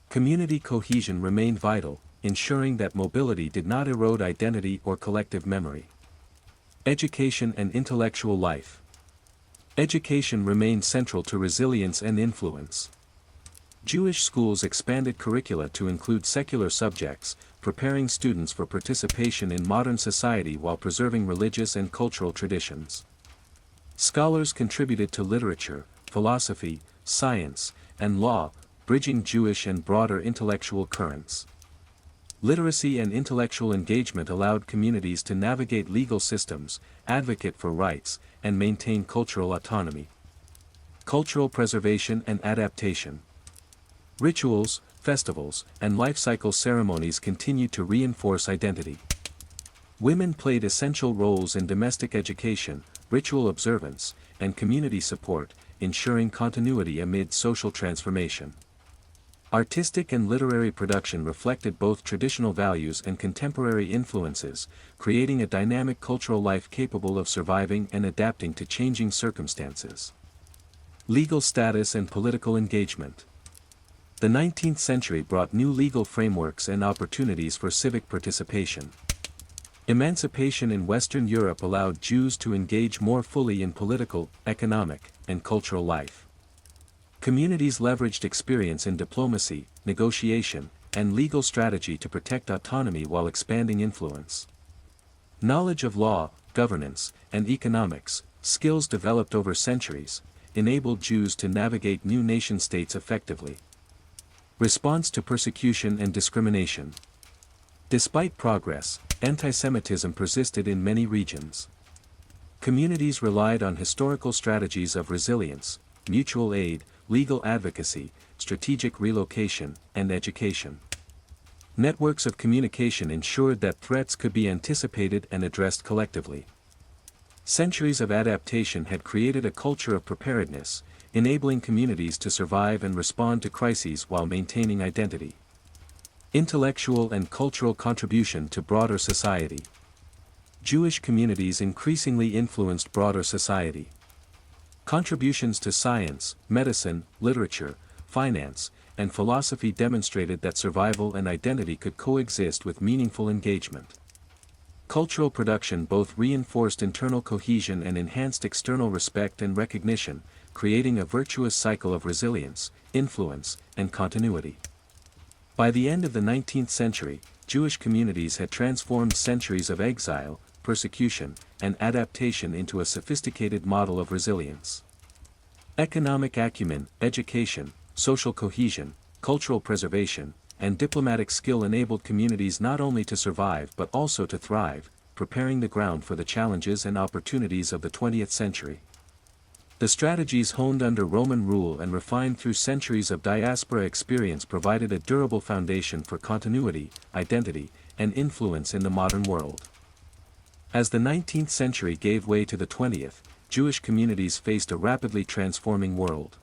Community cohesion remained vital, ensuring that mobility did not erode identity or collective memory. Education and intellectual life. Education remained central to resilience and influence. Jewish schools expanded curricula to include secular subjects, preparing students for participation in modern society while preserving religious and cultural traditions. Scholars contributed to literature, philosophy, science, and law, bridging Jewish and broader intellectual currents. Literacy and intellectual engagement allowed communities to navigate legal systems, advocate for rights, and maintain cultural autonomy. Cultural preservation and adaptation. Rituals, festivals, and life cycle ceremonies continued to reinforce identity. Women played essential roles in domestic education, ritual observance, and community support, ensuring continuity amid social transformation. Artistic and literary production reflected both traditional values and contemporary influences, creating a dynamic cultural life capable of surviving and adapting to changing circumstances. Legal status and political engagement. The 19th century brought new legal frameworks and opportunities for civic participation. Emancipation in Western Europe allowed Jews to engage more fully in political, economic, and cultural life. Communities leveraged experience in diplomacy, negotiation, and legal strategy to protect autonomy while expanding influence. Knowledge of law, governance, and economics, skills developed over centuries, enabled Jews to navigate new nation-states effectively. Response to persecution and discrimination. Despite progress, antisemitism persisted in many regions. Communities relied on historical strategies of resilience, mutual aid, legal advocacy, strategic relocation, and education. Networks of communication ensured that threats could be anticipated and addressed collectively. Centuries of adaptation had created a culture of preparedness, enabling communities to survive and respond to crises while maintaining identity. Intellectual and cultural contribution to broader society. Jewish communities increasingly influenced broader society. Contributions to science, medicine, literature, finance, and philosophy demonstrated that survival and identity could coexist with meaningful engagement. Cultural production both reinforced internal cohesion and enhanced external respect and recognition, creating a virtuous cycle of resilience, influence, and continuity. By the end of the 19th century, Jewish communities had transformed centuries of exile, persecution, and adaptation into a sophisticated model of resilience. Economic acumen, education, social cohesion, cultural preservation, and diplomatic skill enabled communities not only to survive but also to thrive, preparing the ground for the challenges and opportunities of the 20th century. The strategies honed under Roman rule and refined through centuries of diaspora experience provided a durable foundation for continuity, identity, and influence in the modern world. As the 19th century gave way to the 20th, Jewish communities faced a rapidly transforming world.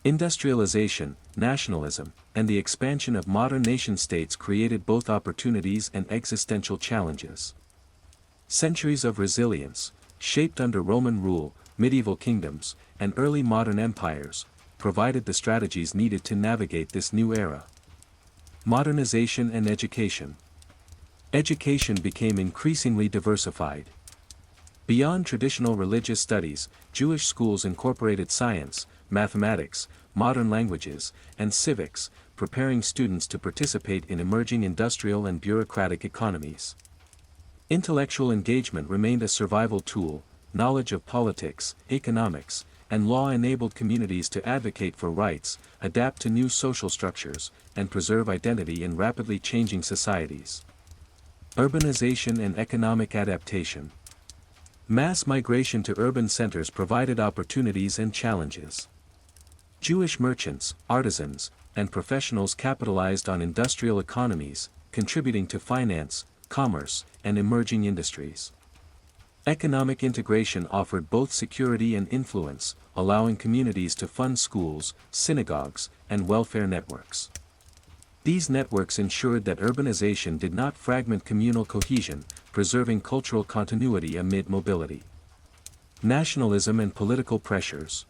Industrialization, nationalism, and the expansion of modern nation-states created both opportunities and existential challenges. Centuries of resilience, shaped under Roman rule, medieval kingdoms, and early modern empires, provided the strategies needed to navigate this new era. Modernization and education. Education became increasingly diversified. Beyond traditional religious studies, Jewish schools incorporated science, mathematics, modern languages, and civics, preparing students to participate in emerging industrial and bureaucratic economies. Intellectual engagement remained a survival tool. Knowledge of politics, economics, and law enabled communities to advocate for rights, adapt to new social structures, and preserve identity in rapidly changing societies. Urbanization and economic adaptation. Mass migration to urban centers provided opportunities and challenges. Jewish merchants, artisans, and professionals capitalized on industrial economies, contributing to finance, commerce, and emerging industries. Economic integration offered both security and influence, allowing communities to fund schools, synagogues, and welfare networks. These networks ensured that urbanization did not fragment communal cohesion, preserving cultural continuity amid mobility. Nationalism and political pressures.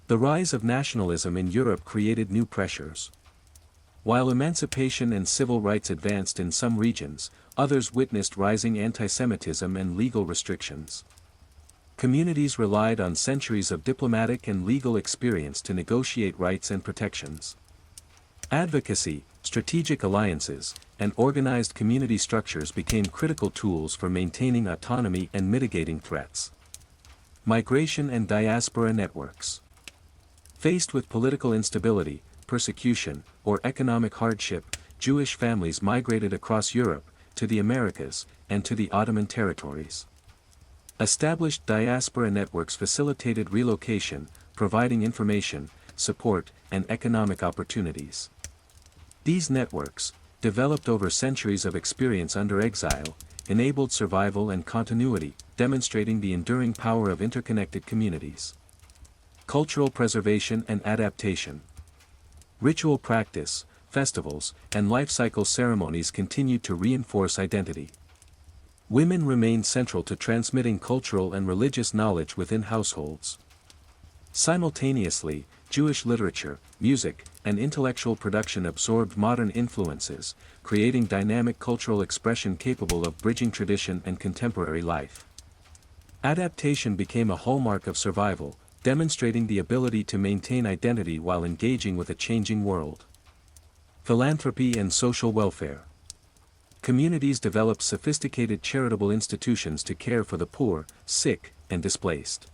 The rise of nationalism in Europe created new pressures. While emancipation and civil rights advanced in some regions, others witnessed rising anti-Semitism and legal restrictions. Communities relied on centuries of diplomatic and legal experience to negotiate rights and protections. Advocacy, strategic alliances, and organized community structures became critical tools for maintaining autonomy and mitigating threats. Migration and diaspora networks. Faced with political instability, persecution, or economic hardship, Jewish families migrated across Europe, to the Americas, and to the Ottoman territories. Established diaspora networks facilitated relocation, providing information, support, and economic opportunities. These networks, developed over centuries of experience under exile, enabled survival and continuity, demonstrating the enduring power of interconnected communities. Cultural preservation and adaptation. Ritual practice, festivals, and life cycle ceremonies continued to reinforce identity. Women remained central to transmitting cultural and religious knowledge within households. Simultaneously, Jewish literature, music, and intellectual production absorbed modern influences, creating dynamic cultural expression capable of bridging tradition and contemporary life. Adaptation became a hallmark of survival, demonstrating the ability to maintain identity while engaging with a changing world. Philanthropy and social welfare. Communities developed sophisticated charitable institutions to care for the poor, sick, and displaced.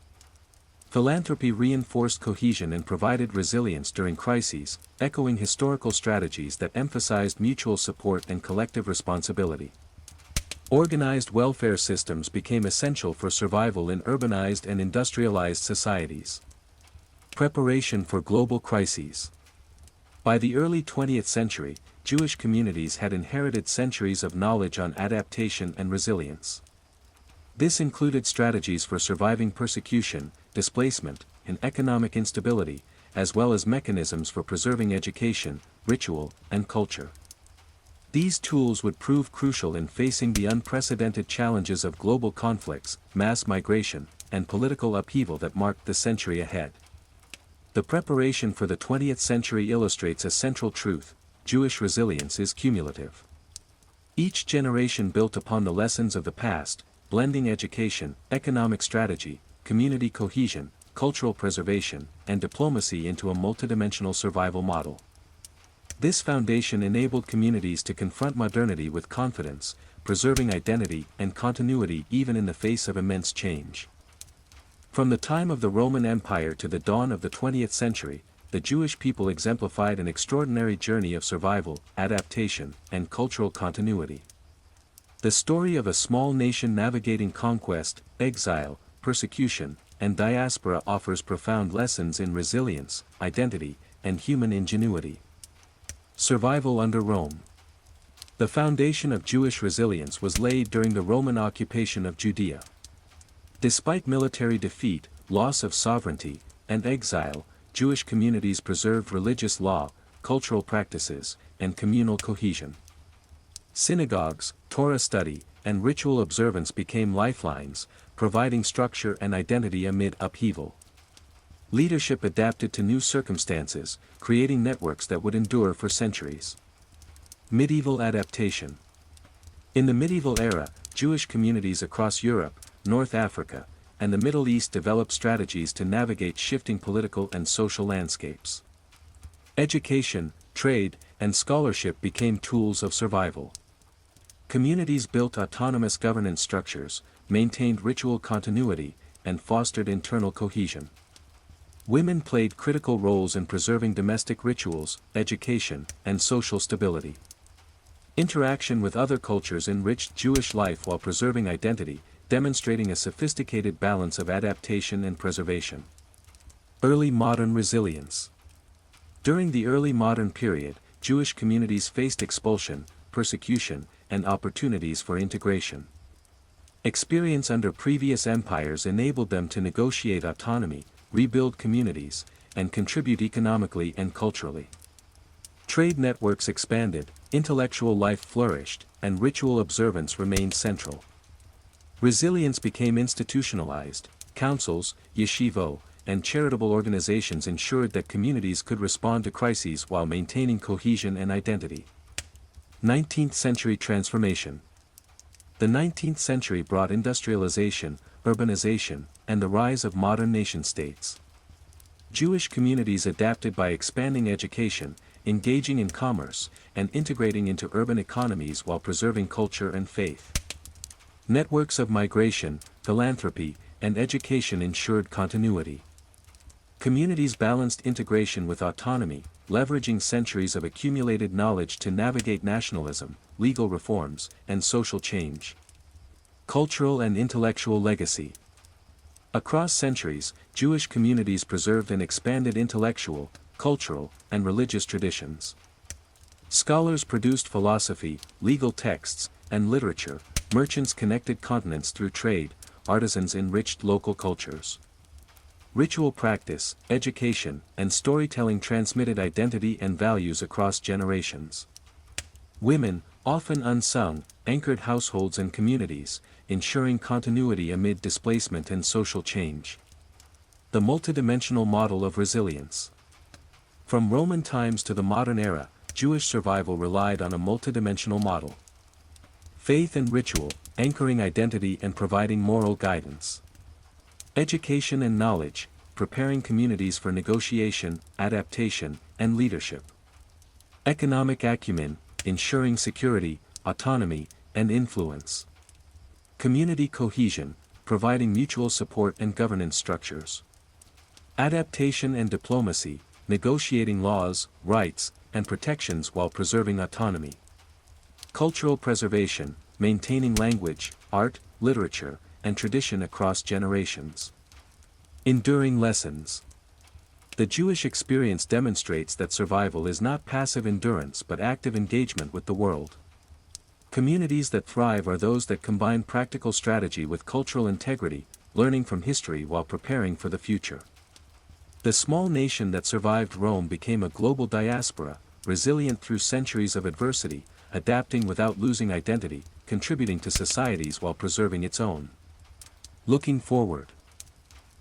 Philanthropy reinforced cohesion and provided resilience during crises, echoing historical strategies that emphasized mutual support and collective responsibility. Organized welfare systems became essential for survival in urbanized and industrialized societies. Preparation for global crises. By the early 20th century, Jewish communities had inherited centuries of knowledge on adaptation and resilience. This included strategies for surviving persecution, displacement, and economic instability, as well as mechanisms for preserving education, ritual, and culture. These tools would prove crucial in facing the unprecedented challenges of global conflicts, mass migration, and political upheaval that marked the century ahead. The preparation for the 20th century illustrates a central truth: Jewish resilience is cumulative. Each generation built upon the lessons of the past, blending education, economic strategy, community cohesion, cultural preservation, and diplomacy into a multidimensional survival model. This foundation enabled communities to confront modernity with confidence, preserving identity and continuity even in the face of immense change. From the time of the Roman Empire to the dawn of the 20th century, the Jewish people exemplified an extraordinary journey of survival, adaptation, and cultural continuity. The story of a small nation navigating conquest, exile, persecution, and diaspora offers profound lessons in resilience, identity, and human ingenuity. Survival under Rome. The foundation of Jewish resilience was laid during the Roman occupation of Judea. Despite military defeat, loss of sovereignty, and exile, Jewish communities preserved religious law, cultural practices, and communal cohesion. Synagogues, Torah study, and ritual observance became lifelines, providing structure and identity amid upheaval. Leadership adapted to new circumstances, creating networks that would endure for centuries. Medieval adaptation. In the medieval era, Jewish communities across Europe, North Africa, and the Middle East developed strategies to navigate shifting political and social landscapes. Education, trade, and scholarship became tools of survival. Communities built autonomous governance structures, maintained ritual continuity, and fostered internal cohesion. Women played critical roles in preserving domestic rituals, education, and social stability. Interaction with other cultures enriched Jewish life while preserving identity, demonstrating a sophisticated balance of adaptation and preservation. Early modern resilience. During the early modern period, Jewish communities faced expulsion, persecution, and opportunities for integration. Experience under previous empires enabled them to negotiate autonomy, rebuild communities, and contribute economically and culturally. Trade networks expanded, intellectual life flourished, and ritual observance remained central. Resilience became institutionalized. Councils, yeshivo, and charitable organizations ensured that communities could respond to crises while maintaining cohesion and identity. 19th century transformation. The 19th century brought industrialization, urbanization, and the rise of modern nation-states. Jewish communities adapted by expanding education, engaging in commerce, and integrating into urban economies while preserving culture and faith. Networks of migration, philanthropy, and education ensured continuity. Communities balanced integration with autonomy, leveraging centuries of accumulated knowledge to navigate nationalism, legal reforms, and social change. Cultural and intellectual legacy. Across centuries, Jewish communities preserved and expanded intellectual, cultural, and religious traditions. Scholars produced philosophy, legal texts, and literature, merchants connected continents through trade, artisans enriched local cultures. Ritual practice, education, and storytelling transmitted identity and values across generations. Women, often unsung, anchored households and communities, ensuring continuity amid displacement and social change. The multidimensional model of resilience. From Roman times to the modern era, Jewish survival relied on a multidimensional model. Faith and ritual, anchoring identity and providing moral guidance. Education and knowledge, preparing communities for negotiation, adaptation, and leadership. Economic acumen, ensuring security, autonomy, and influence. Community cohesion, providing mutual support and governance structures. Adaptation and diplomacy, negotiating laws, rights, and protections while preserving autonomy. Cultural preservation, maintaining language, art, literature, and tradition across generations. Enduring lessons. The Jewish experience demonstrates that survival is not passive endurance but active engagement with the world. Communities that thrive are those that combine practical strategy with cultural integrity, learning from history while preparing for the future. The small nation that survived Rome became a global diaspora, resilient through centuries of adversity, adapting without losing identity, contributing to societies while preserving its own. Looking forward.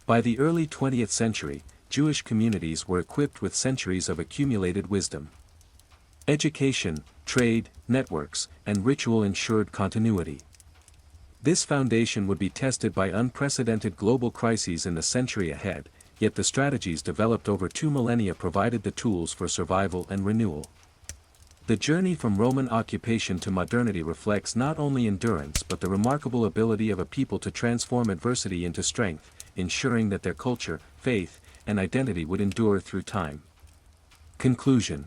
By the early 20th century, Jewish communities were equipped with centuries of accumulated wisdom. Education, trade, networks, and ritual ensured continuity. This foundation would be tested by unprecedented global crises in the century ahead, yet the strategies developed over 2 millennia provided the tools for survival and renewal. The journey from Roman occupation to modernity reflects not only endurance but the remarkable ability of a people to transform adversity into strength, ensuring that their culture, faith, and identity would endure through time. Conclusion.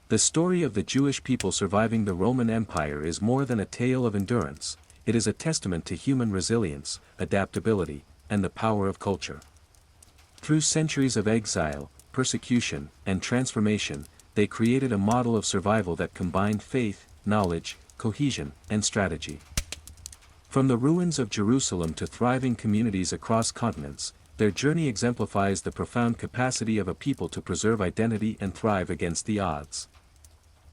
The story of the Jewish people surviving the Roman Empire is more than a tale of endurance, it is a testament to human resilience, adaptability, and the power of culture. Through centuries of exile, persecution, and transformation, they created a model of survival that combined faith, knowledge, cohesion, and strategy. From the ruins of Jerusalem to thriving communities across continents, their journey exemplifies the profound capacity of a people to preserve identity and thrive against the odds.